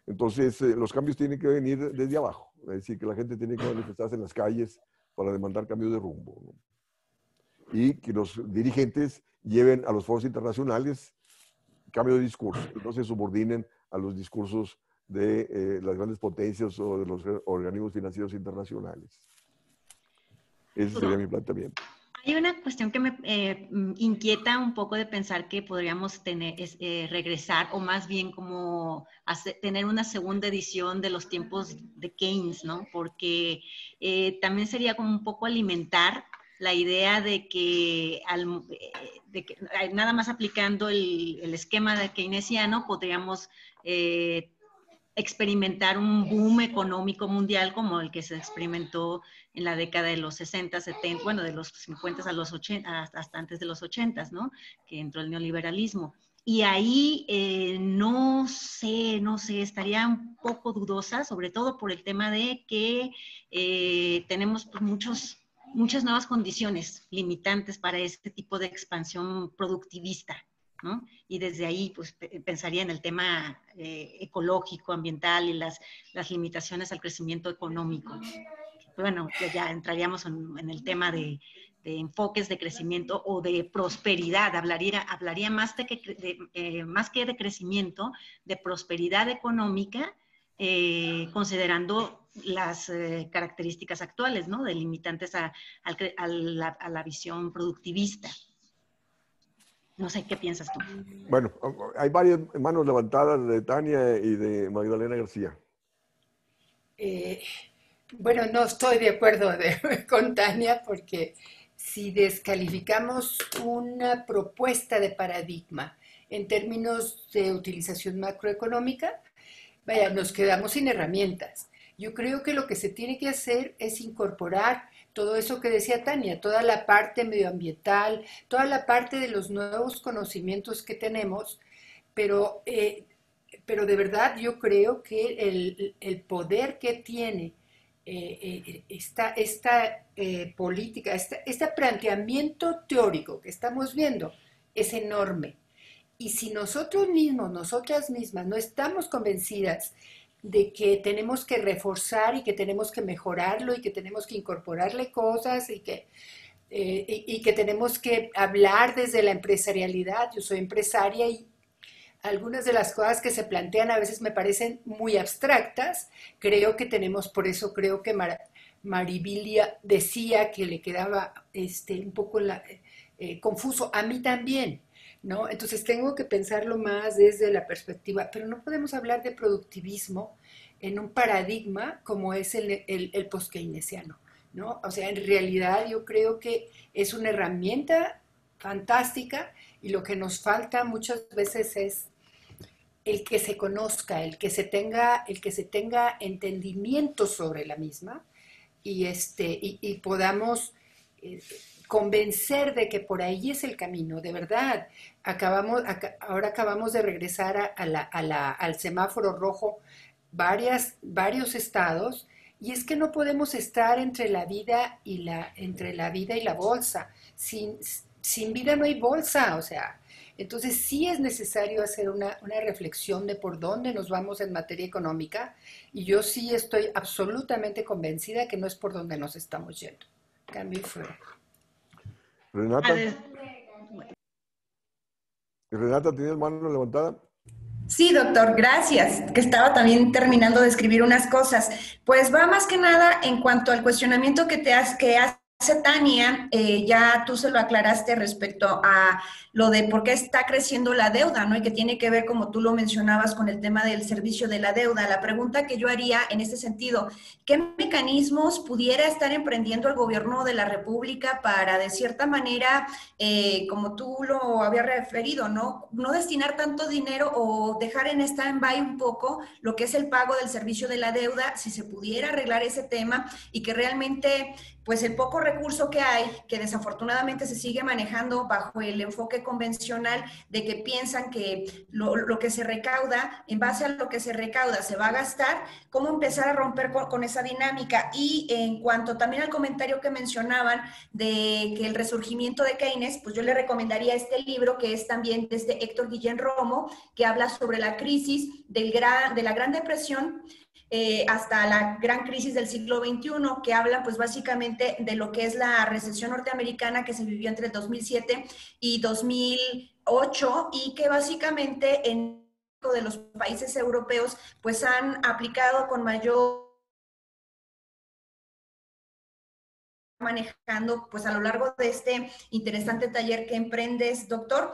Entonces, los cambios tienen que venir desde abajo, es decir, que la gente tiene que manifestarse en las calles para demandar cambios de rumbo, ¿no? Y que los dirigentes lleven a los foros internacionales cambio de discurso, y no se subordinen a los discursos de las grandes potencias o de los organismos financieros internacionales. Ese sería mi planteamiento. una cuestión que me inquieta un poco de pensar que podríamos regresar, o más bien como tener una segunda edición de los tiempos de Keynes, ¿no? Porque también sería como un poco alimentar la idea de que, nada más aplicando el esquema de keynesiano podríamos experimentar un boom económico mundial como el que se experimentó en la década de los 60, 70, bueno, de los 50 a los 80, hasta antes de los 80, ¿no? Que entró el neoliberalismo. Y ahí no sé, estaría un poco dudosa, sobre todo por el tema de que tenemos pues, muchas nuevas condiciones limitantes para este tipo de expansión productivista, ¿no? Y desde ahí, pues, pensaría en el tema ecológico, ambiental y las limitaciones al crecimiento económico. Bueno, ya entraríamos en el tema de enfoques de crecimiento o de prosperidad. Hablaría más, más que de crecimiento, de prosperidad económica, considerando las características actuales, ¿no? De limitantes a la visión productivista. No sé, ¿qué piensas tú? Bueno, hay varias manos levantadas de Tania y de Magdalena García. Bueno, no estoy de acuerdo con Tania porque si descalificamos una propuesta de paradigma en términos de utilización macroeconómica, vaya, nos quedamos sin herramientas. Yo creo que lo que se tiene que hacer es incorporar todo eso que decía Tania, toda la parte medioambiental, toda la parte de los nuevos conocimientos que tenemos, pero de verdad yo creo que el poder que tiene esta política, este planteamiento teórico que estamos viendo es enorme. Y si nosotros mismos, nosotras mismas, no estamos convencidas de que tenemos que reforzar y que tenemos que mejorarlo y que tenemos que incorporarle cosas y que tenemos que hablar desde la empresarialidad. Yo soy empresaria y algunas de las cosas que se plantean a veces me parecen muy abstractas. Creo que por eso creo que Maribilia decía que le quedaba un poco confuso. A mí también, ¿no? Entonces tengo que pensarlo más desde la perspectiva, pero no podemos hablar de productivismo en un paradigma como es el post-keynesiano, ¿no? O sea, en realidad yo creo que es una herramienta fantástica y lo que nos falta muchas veces es el que se conozca, el que se tenga entendimiento sobre la misma y podamos convencer de que por ahí es el camino, de verdad. Ahora acabamos de regresar al semáforo rojo varios estados, y es que no podemos estar entre la vida y la bolsa. Sin vida no hay bolsa, o sea. Entonces sí es necesario hacer una reflexión de por dónde nos vamos en materia económica, y yo sí estoy absolutamente convencida que no es por donde nos estamos yendo. Cambio fuera. Renata. Renata, ¿tienes mano levantada? Sí, doctor, gracias, que estaba también terminando de escribir unas cosas. Pues va más que nada en cuanto al cuestionamiento que hace Tania, ya tú se lo aclaraste respecto a lo de por qué está creciendo la deuda, ¿no? Y que tiene que ver, como tú lo mencionabas, con el tema del servicio de la deuda. La pregunta que yo haría en este sentido, ¿qué mecanismos pudiera estar emprendiendo el gobierno de la República para, de cierta manera, como tú lo habías referido, ¿no? No destinar tanto dinero o dejar en stand-by un poco lo que es el pago del servicio de la deuda, si se pudiera arreglar ese tema y que realmente, pues el poco recurso que hay, que desafortunadamente se sigue manejando bajo el enfoque convencional de que piensan que lo que se recauda, en base a lo que se recauda, se va a gastar, cómo empezar a romper con esa dinámica. Y en cuanto también al comentario que mencionaban de que el resurgimiento de Keynes, pues yo le recomendaría este libro que es también desde Héctor Guillén Romo, que habla sobre la crisis de la Gran Depresión, hasta la gran crisis del siglo XXI, que habla pues básicamente de lo que es la recesión norteamericana que se vivió entre el 2007 y 2008 y que básicamente en de los países europeos pues han aplicado con mayor manejando pues a lo largo de este interesante taller que emprendes, doctor.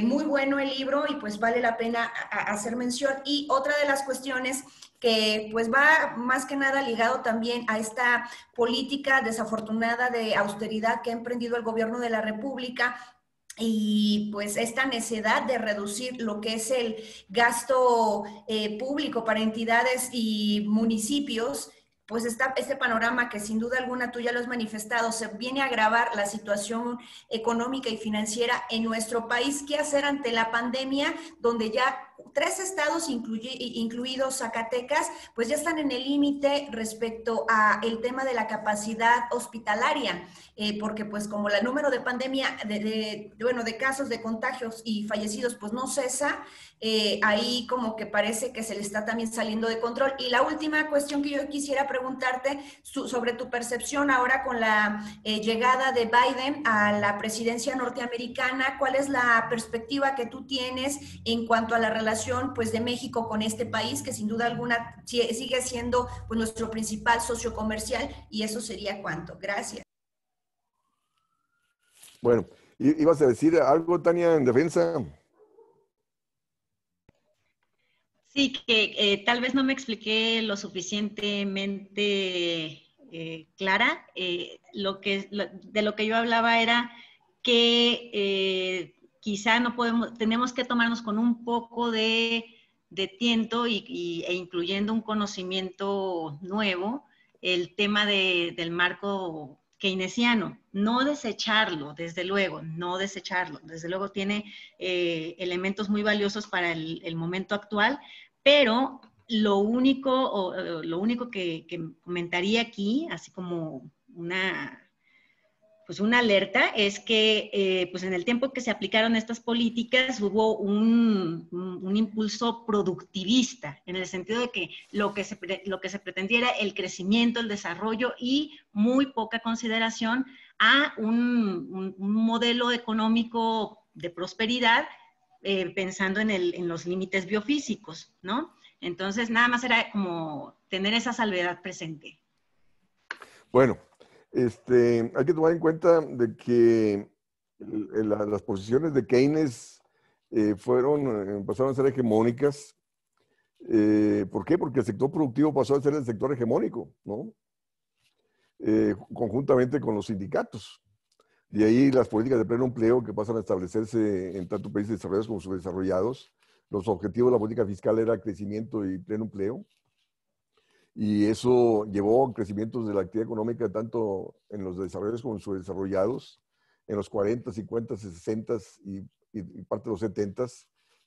Muy bueno el libro y pues vale la pena hacer mención. Y otra de las cuestiones que pues va más que nada ligado también a esta política desafortunada de austeridad que ha emprendido el gobierno de la República, y pues esta necesidad de reducir lo que es el gasto público para entidades y municipios. Pues está este panorama que sin duda alguna tú ya lo has manifestado, se viene a agravar la situación económica y financiera en nuestro país. ¿Qué hacer ante la pandemia, donde ya 3 estados, incluidos Zacatecas, pues ya están en el límite respecto a el tema de la capacidad hospitalaria? Porque pues como el número de pandemia, de casos de contagios y fallecidos pues no cesa, ahí como que parece que se le está también saliendo de control. Y la última cuestión que yo quisiera preguntarte sobre tu percepción ahora con la llegada de Biden a la presidencia norteamericana, ¿cuál es la perspectiva que tú tienes en cuanto a la relación pues de México con este país, que sin duda alguna sigue siendo pues nuestro principal socio comercial? Y eso sería cuánto. Gracias. Bueno, ¿ibas a decir algo, Tania, en defensa? Sí, que tal vez no me expliqué lo suficientemente clara. De lo que yo hablaba era que quizá no tenemos que tomarnos con un poco de tiento e incluyendo un conocimiento nuevo el tema del marco keynesiano. No desecharlo, desde luego, no desecharlo. Desde luego tiene elementos muy valiosos para el momento actual, pero lo único que comentaría aquí, así como una alerta, es que pues en el tiempo que se aplicaron estas políticas hubo un impulso productivista, en el sentido de que lo que se pretendía era el crecimiento, el desarrollo y muy poca consideración a un modelo económico de prosperidad, pensando en los límites biofísicos, ¿no? Entonces, nada más era como tener esa salvedad presente. Bueno, hay que tomar en cuenta de que las posiciones de Keynes pasaron a ser hegemónicas. ¿Por qué? Porque el sector productivo pasó a ser el sector hegemónico, ¿no? Conjuntamente con los sindicatos. De ahí las políticas de pleno empleo que pasan a establecerse en tanto países desarrollados como subdesarrollados. Los objetivos de la política fiscal era crecimiento y pleno empleo. Y eso llevó a crecimientos de la actividad económica tanto en los desarrollados como en los subdesarrollados. En los 40, 50, 60 y parte de los 70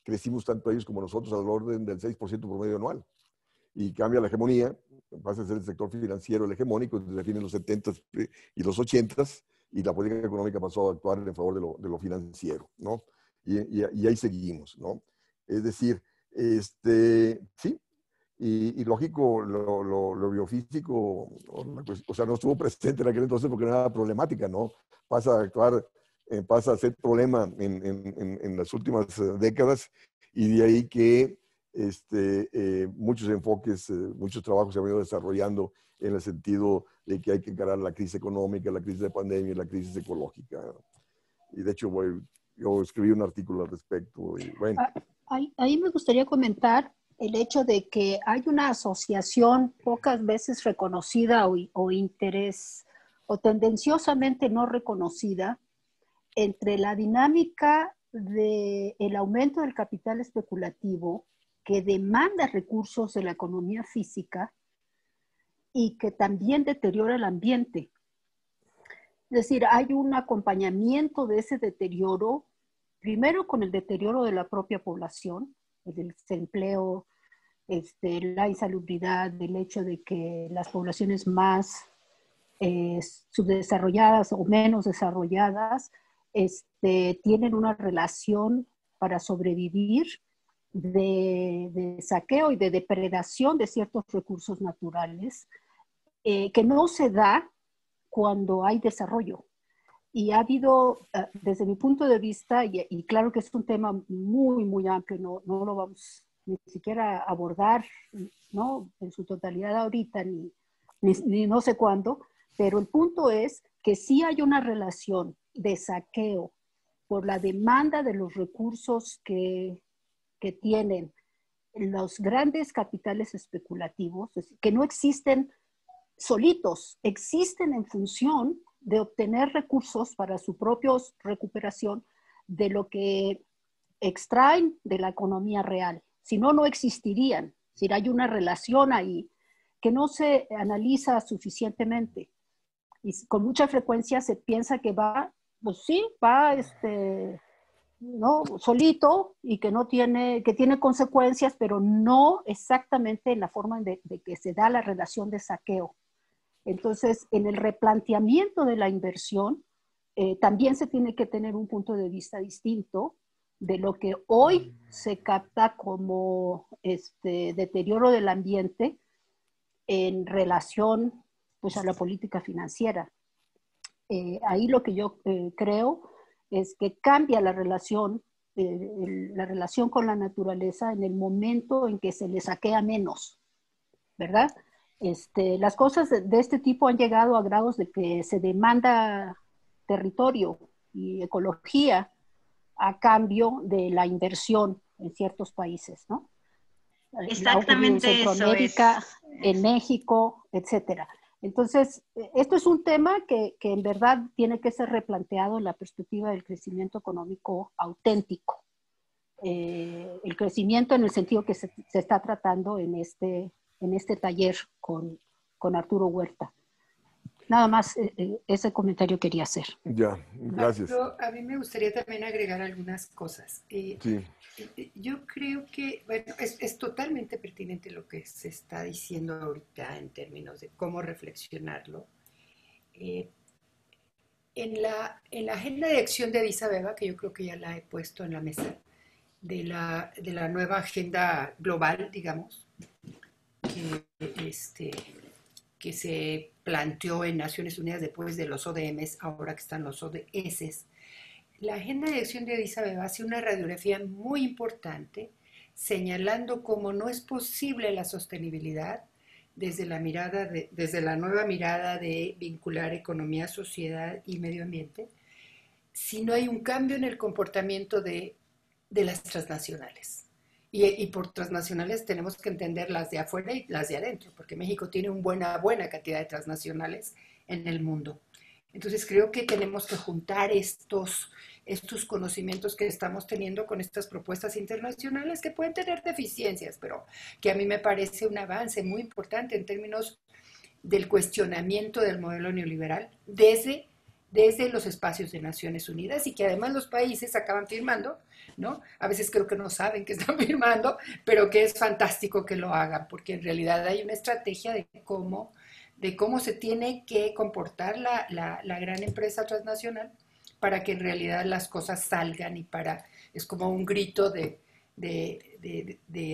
crecimos tanto ellos como nosotros al orden del 6% promedio anual. Y cambia la hegemonía, pasa a ser el sector financiero el hegemónico, se define en los 70 y los 80 y la política económica pasó a actuar en favor de lo financiero, ¿no? Y ahí seguimos, ¿no? Es decir, sí, y lógico, lo biofísico, o sea, no estuvo presente en aquel entonces porque no era problemática, ¿no? Pasa a actuar, pasa a ser problema en las últimas décadas, y de ahí que muchos enfoques, muchos trabajos se han ido desarrollando en el sentido de que hay que encarar la crisis económica, la crisis de pandemia, la crisis ecológica. Y de hecho, yo escribí un artículo al respecto. Y bueno. Ahí me gustaría comentar el hecho de que hay una asociación pocas veces reconocida o interés o tendenciosamente no reconocida entre la dinámica del aumento del capital especulativo que demanda recursos de la economía física y que también deteriora el ambiente. Es decir, hay un acompañamiento de ese deterioro, primero con el deterioro de la propia población, el desempleo, la insalubridad, el hecho de que las poblaciones más subdesarrolladas o menos desarrolladas tienen una relación para sobrevivir de saqueo y de depredación de ciertos recursos naturales que no se da cuando hay desarrollo. Y ha habido, desde mi punto de vista, y claro que es un tema muy, muy amplio, no lo vamos ni siquiera a abordar, ¿no?, en su totalidad ahorita, ni no sé cuándo, Pero el punto es que sí hay una relación de saqueo por la demanda de los recursos que tienen los grandes capitales especulativos, que no existen solitos, existen en función de obtener recursos para su propia recuperación de lo que extraen de la economía real. Si no, no existirían. Si hay una relación ahí que no se analiza suficientemente. Y con mucha frecuencia se piensa que va, pues sí, va ¿no? solito y que no tiene, que tiene consecuencias, pero no exactamente en la forma de que se da la relación de saqueo. Entonces, en el replanteamiento de la inversión, también se tiene que tener un punto de vista distinto de lo que hoy se capta como deterioro del ambiente en relación pues, a la política financiera. Ahí lo que yo creo es que cambia la relación con la naturaleza en el momento en que se le saquea menos, ¿verdad? Las cosas de este tipo han llegado a grados de que se demanda territorio y ecología a cambio de la inversión en ciertos países, ¿no? Exactamente en Centroamérica, eso es. En México, etcétera. Entonces, esto es un tema que en verdad tiene que ser replanteado en la perspectiva del crecimiento económico auténtico. El crecimiento en el sentido que se está tratando en este taller con Arturo Huerta. Nada más ese comentario quería hacer. Ya, gracias. A mí me gustaría también agregar algunas cosas. Sí. Yo creo que, bueno, es totalmente pertinente lo que se está diciendo ahorita en términos de cómo reflexionarlo. En la agenda de acción de Addis Abeba, que yo creo que ya la he puesto en la mesa, de la nueva agenda global, digamos, que se planteó en Naciones Unidas después de los ODMs, ahora que están los ODS. La agenda de acción de Addis Abeba hace una radiografía muy importante señalando cómo no es posible la sostenibilidad desde la nueva mirada de vincular economía, sociedad y medio ambiente, si no hay un cambio en el comportamiento de las transnacionales. Y por transnacionales tenemos que entender las de afuera y las de adentro, porque México tiene una buena cantidad de transnacionales en el mundo. Entonces creo que tenemos que juntar estos conocimientos que estamos teniendo con estas propuestas internacionales que pueden tener deficiencias, pero que a mí me parece un avance muy importante en términos del cuestionamiento del modelo neoliberal desde los espacios de Naciones Unidas y que además los países acaban firmando, ¿no? A veces creo que no saben que están firmando, pero que es fantástico que lo hagan, porque en realidad hay una estrategia de cómo se tiene que comportar la gran empresa transnacional para que en realidad las cosas salgan es como un grito de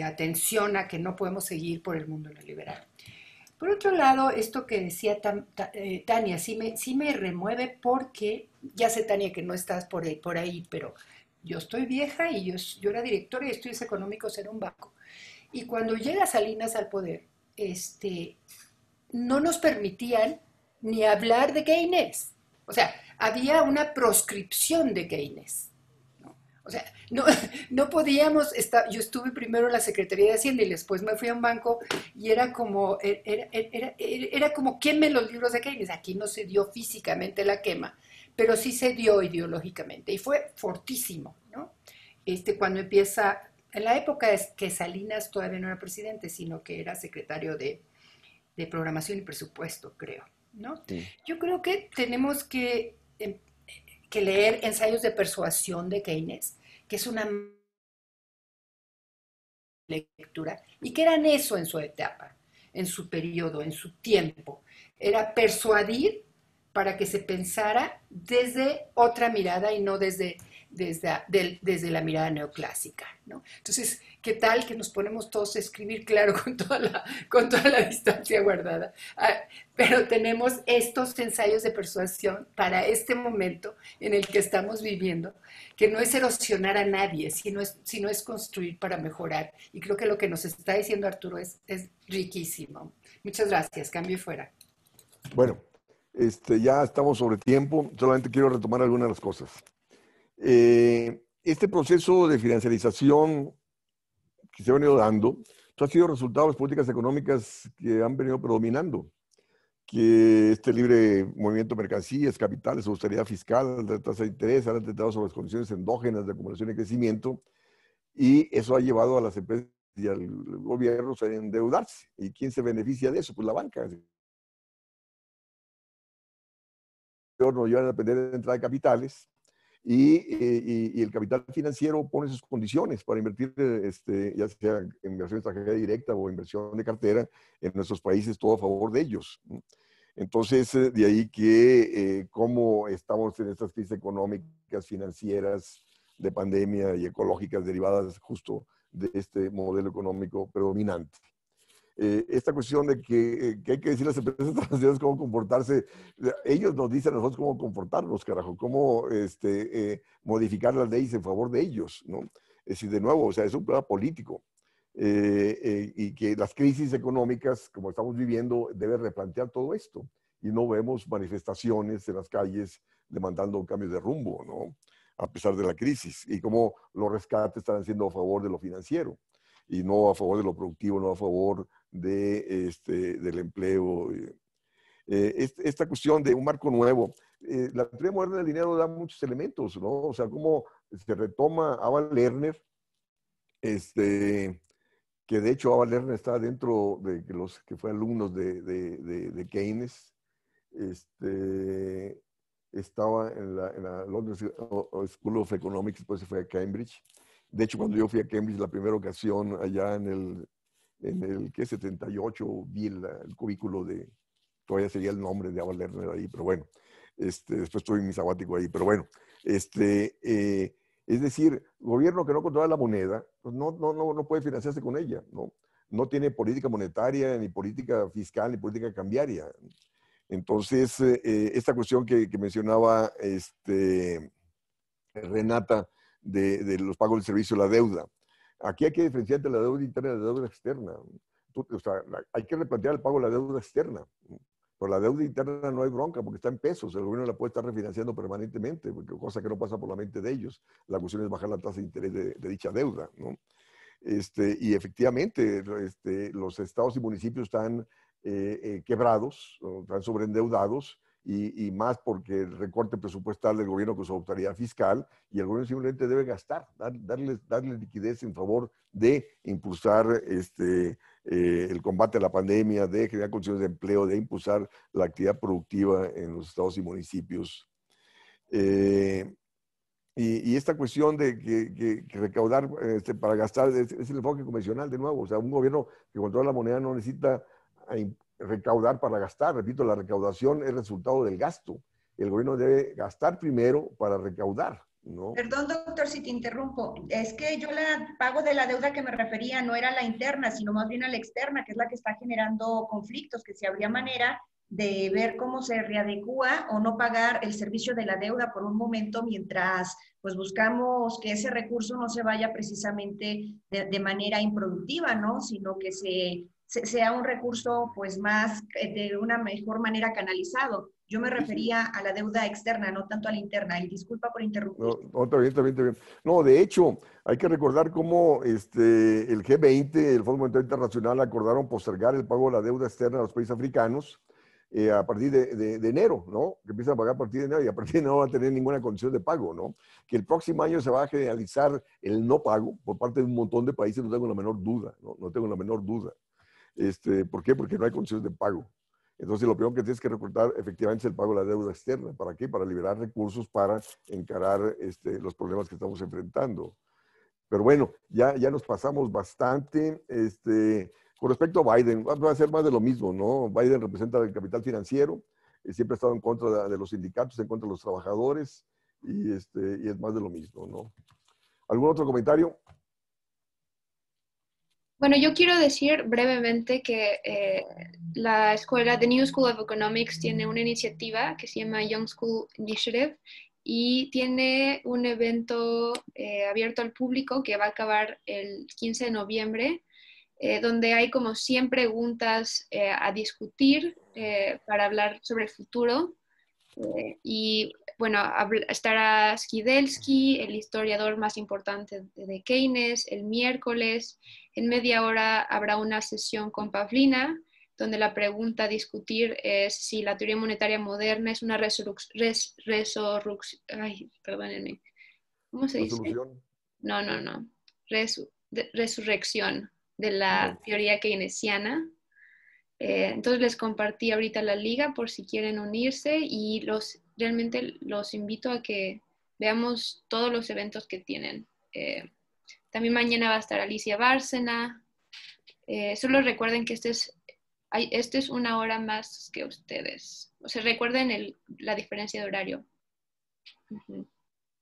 atención a que no podemos seguir por el mundo neoliberal. Por otro lado, esto que decía Tania, sí me remueve porque, ya sé, Tania, que no estás por ahí, pero yo estoy vieja y yo era directora de estudios económicos en un banco. Y cuando llega Salinas al poder, no nos permitían ni hablar de Keynes. O sea, había una proscripción de Keynes. O sea, no podíamos estar. Yo estuve primero en la Secretaría de Hacienda y después me fui a un banco y era como queme los libros de Keynes. Aquí no se dio físicamente la quema, pero sí se dio ideológicamente y fue fortísimo, ¿no? Cuando empieza, en la época es que Salinas todavía no era presidente, sino que era secretario de Programación y Presupuesto, creo, ¿no? Sí. Yo creo que tenemos que leer Ensayos de Persuasión de Keynes, que es una lectura, y que eran eso en su etapa, en su periodo, en su tiempo. Era persuadir para que se pensara desde otra mirada y no desde la mirada neoclásica, ¿no? Entonces, ¿qué tal que nos ponemos todos a escribir, claro, con toda la distancia guardada? Pero tenemos estos ensayos de persuasión para este momento en el que estamos viviendo, que no es erosionar a nadie, sino es construir para mejorar. Y creo que lo que nos está diciendo Arturo es riquísimo. Muchas gracias. Cambio y fuera. Bueno, Ya estamos sobre tiempo, solamente quiero retomar algunas de las cosas. Este proceso de financiarización que se ha venido dando ha sido resultado de las políticas económicas que han venido predominando, que este libre movimiento de mercancías, capitales, austeridad fiscal, la tasa de interés, han atentado sobre las condiciones endógenas de acumulación y crecimiento, y eso ha llevado a las empresas y al gobierno a endeudarse. ¿Y quién se beneficia de eso? Pues la banca. El gobierno lleva a depender de entrada de capitales, y el capital financiero pone sus condiciones para invertir, ya sea en inversión extranjera directa o inversión de cartera en nuestros países, todo a favor de ellos. Entonces, de ahí que cómo estamos en estas crisis económicas, financieras, de pandemia y ecológicas derivadas justo de este modelo económico predominante. Esta cuestión de que hay que decir a las empresas transnacionales cómo comportarse, ellos nos dicen a nosotros cómo comportarnos, carajo, cómo modificar las leyes en favor de ellos, ¿no? Es decir, de nuevo, o sea, es un problema político, y que las crisis económicas, como estamos viviendo, deben replantear todo esto, y no vemos manifestaciones en las calles demandando cambios de rumbo, ¿no? A pesar de la crisis, y cómo los rescates están siendo a favor de lo financiero, y no a favor de lo productivo, no a favor del empleo. Esta cuestión de un marco nuevo. La teoría moderna del dinero da muchos elementos, ¿no? O sea, cómo se retoma Ava Lerner, que de hecho Ava Lerner está dentro de los que fue alumnos de Keynes. Estaba en la London School of Economics, después se fue a Cambridge. De hecho, cuando yo fui a Cambridge la primera ocasión, allá en el ¿qué? 78, vi el cubículo todavía sería el nombre de Ava Lerner ahí, pero bueno, después tuve mi sabático ahí, pero bueno, es decir, gobierno que no controla la moneda, pues no puede financiarse con ella, ¿no? No tiene política monetaria, ni política fiscal, ni política cambiaria. Entonces, esta cuestión que mencionaba Renata, de los pagos del servicio de la deuda. Aquí hay que diferenciar entre la deuda interna y la deuda externa. O sea, hay que replantear el pago de la deuda externa. Pero la deuda interna no hay bronca porque está en pesos. El gobierno la puede estar refinanciando permanentemente, porque, cosa que no pasa por la mente de ellos. La cuestión es bajar la tasa de interés de dicha deuda, ¿no? Y efectivamente, los estados y municipios están quebrados, están sobreendeudados, y más porque el recorte presupuestal del gobierno con su autoridad fiscal, y el gobierno simplemente debe gastar, darle liquidez en favor de impulsar el combate a la pandemia, de crear condiciones de empleo, de impulsar la actividad productiva en los estados y municipios. Y esta cuestión de que recaudar para gastar es el enfoque convencional, de nuevo. O sea, un gobierno que controla la moneda no necesita recaudar para gastar. Repito, la recaudación es resultado del gasto. El gobierno debe gastar primero para recaudar, ¿no? Perdón, doctor, si te interrumpo. Es que yo la pago de la deuda que me refería no era la interna, sino más bien a la externa, que es la que está generando conflictos, que si habría manera de ver cómo se readecúa o no pagar el servicio de la deuda por un momento mientras pues buscamos que ese recurso no se vaya precisamente de manera improductiva, ¿no? Sino que sea un recurso pues más de una mejor manera canalizado. Yo me refería a la deuda externa, no tanto a la interna. Y disculpa por interrumpir. No, está bien, está bien, está bien. No, de hecho, hay que recordar cómo el G20, el Fondo Monetario Internacional, acordaron postergar el pago de la deuda externa a los países africanos a partir de enero, ¿no? Que empiezan a pagar a partir de enero, y a partir de enero no va a tener ninguna condición de pago, ¿no? Que el próximo año se va a generalizar el no pago por parte de un montón de países, no tengo la menor duda, no tengo la menor duda. ¿Por qué? Porque no hay condiciones de pago. Entonces, lo primero que tienes que recordar efectivamente es el pago de la deuda externa. ¿Para qué? Para liberar recursos para encarar los problemas que estamos enfrentando. Pero bueno, ya nos pasamos bastante. Con respecto a Biden, va a ser más de lo mismo, ¿no? Biden representa el capital financiero, siempre ha estado en contra de los sindicatos, en contra de los trabajadores, y es más de lo mismo, ¿no? ¿Algún otro comentario? Bueno, yo quiero decir brevemente que la escuela, The New School of Economics, tiene una iniciativa que se llama Young School Initiative, y tiene un evento abierto al público que va a acabar el 15 de noviembre, donde hay como 100 preguntas a discutir para hablar sobre el futuro. Y bueno, estará Skidelsky, el historiador más importante de Keynes, el miércoles. En media hora habrá una sesión con Pavlina, donde la pregunta a discutir es si la teoría monetaria moderna es una perdónenme. ¿Cómo se dice? ¿Resolución? No. Resurrección de la teoría keynesiana. Entonces les compartí ahorita la liga por si quieren unirse y realmente los invito a que veamos todos los eventos que tienen. También mañana va a estar Alicia Bárcena. Solo recuerden que este es una hora más que ustedes. O sea, recuerden la diferencia de horario.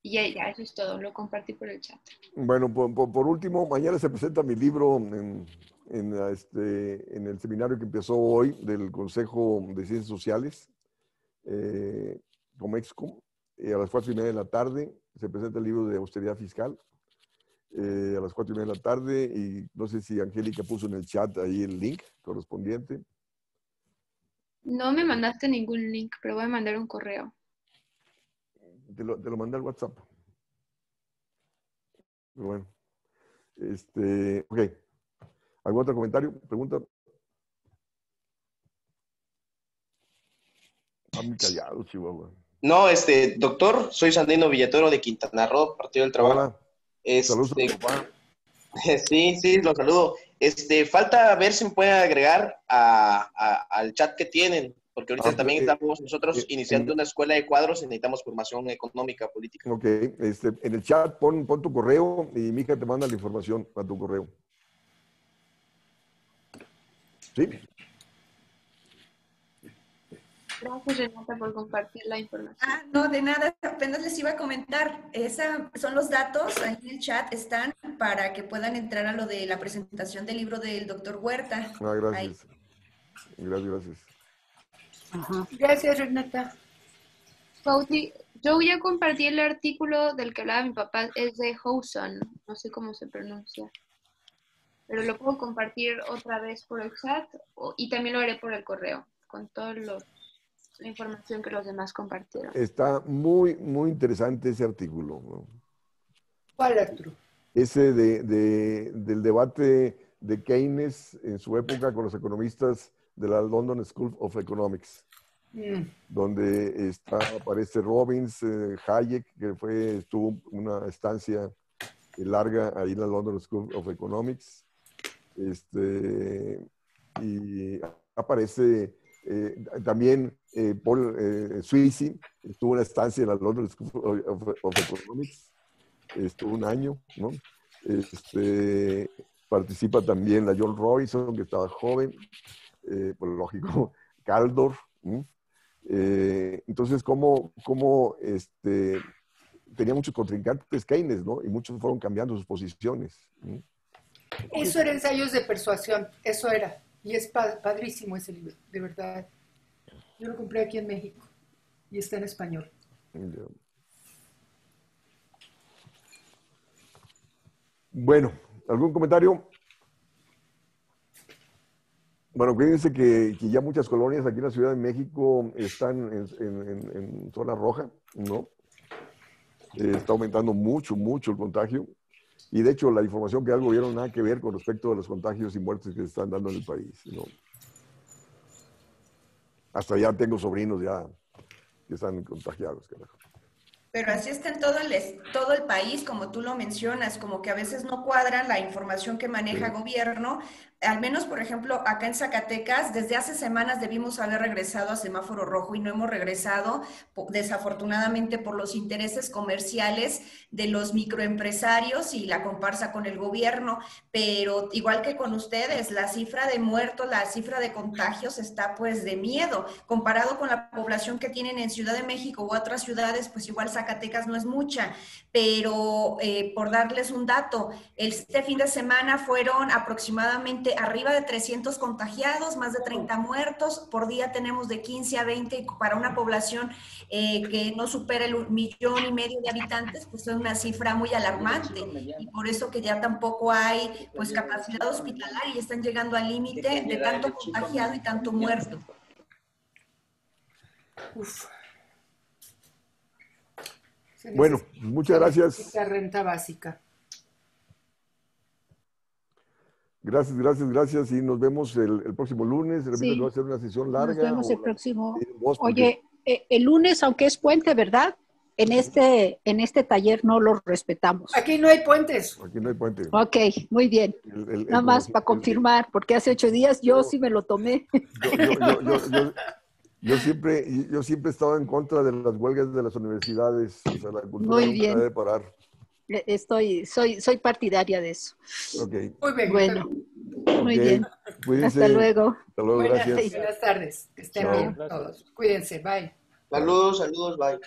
Y ya, eso es todo. Lo compartí por el chat. Bueno, por último, mañana se presenta mi libro en el seminario que empezó hoy del Consejo de Ciencias Sociales, Comexco, a las 4:30 de la tarde. Se presenta el libro de austeridad fiscal, a las 4:30 de la tarde, y no sé si Angélica puso en el chat ahí el link correspondiente. No me mandaste ningún link, pero voy a mandar un correo. Te lo mandé al WhatsApp. Pero bueno. Ok. ¿Algún otro comentario? ¿Pregunta? Están muy callados, Chihuahua. No, doctor, soy Sandino Villatoro de Quintana Roo, Partido del Trabajo. Hola. Saludos a tu papá. Sí, los saludo. Falta ver si me puede agregar al chat que tienen, porque ahorita también estamos nosotros iniciando una escuela de cuadros y necesitamos formación económica, política. Ok, en el chat pon tu correo y mi hija te manda la información a tu correo. ¿Sí? Gracias, Renata, por compartir la información. No, de nada, apenas les iba a comentar. Son los datos, ahí en el chat están para que puedan entrar a lo de la presentación del libro del doctor Huerta. Gracias. Gracias. Ajá. Gracias, Renata. Pauti, yo ya compartí el artículo del que hablaba mi papá, es de Howson, no sé cómo se pronuncia. Pero lo puedo compartir otra vez por el chat y también lo haré por el correo, con toda la información que los demás compartieron. Está muy, muy interesante ese artículo, ¿no? ¿Cuál, Arturo? Ese del debate de Keynes en su época con los economistas de la London School of Economics, donde aparece Robbins, Hayek, que tuvo una estancia larga ahí en la London School of Economics, y aparece también Paul Sweezy, tuvo una estancia en la London School of Economics, estuvo un año, ¿no? Participa también la John Robinson, que estaba joven, pues lógico, Kaldor. Entonces, ¿cómo tenía muchos contrincantes Keynes, ¿no? Y muchos fueron cambiando sus posiciones. Eso era ensayos de persuasión, eso era. Y es padrísimo ese libro, de verdad. Yo lo compré aquí en México y está en español. Bueno, ¿algún comentario? Bueno, fíjense que ya muchas colonias aquí en la Ciudad de México están en zona roja, ¿no? Está aumentando mucho el contagio. Y de hecho, la información que da el gobierno nada que ver con respecto a los contagios y muertes que se están dando en el país, ¿no? Hasta ya tengo sobrinos ya que están contagiados, carajo. Pero así está en todo el país, como tú lo mencionas, como que a veces no cuadra la información que maneja gobierno. Al menos, por ejemplo, acá en Zacatecas, desde hace semanas debimos haber regresado a semáforo rojo y no hemos regresado, desafortunadamente, por los intereses comerciales de los microempresarios y la comparsa con el gobierno. Pero igual que con ustedes, la cifra de muertos, la cifra de contagios está pues de miedo. Comparado con la población que tienen en Ciudad de México u otras ciudades, pues igual Zacatecas Zacatecas no es mucha, pero por darles un dato, este fin de semana fueron aproximadamente arriba de 300 contagiados, más de 30 muertos, por día tenemos de 15 a 20 y para una población que no supera el 1,5 millones de habitantes, pues es una cifra muy alarmante y por eso que ya tampoco hay pues capacidad hospitalaria y están llegando al límite de tanto contagiado y tanto muerto. Uf. Bueno, muchas gracias. Esta renta básica. Gracias. Y nos vemos el próximo lunes. Repito, Sí. que va a ser una sesión larga. Nos vemos el o la- próximo. vos, porque- Oye, el lunes, aunque es puente, ¿verdad? En este taller no lo respetamos. Aquí no hay puentes. Aquí no hay puente. Ok, muy bien. Nada más para confirmar, porque hace 8 días yo sí me lo tomé. Yo siempre he estado en contra de las huelgas de las universidades. O sea, la cultura Muy nunca bien. debe parar. Soy partidaria de eso. Ok. Muy bien. Bueno, muy Ok. bien. Cuídense. Hasta luego. Hasta luego, Buenas, gracias. buenas tardes. Que estén Chao. bien todos. Cuídense. Bye. Saludos, bye.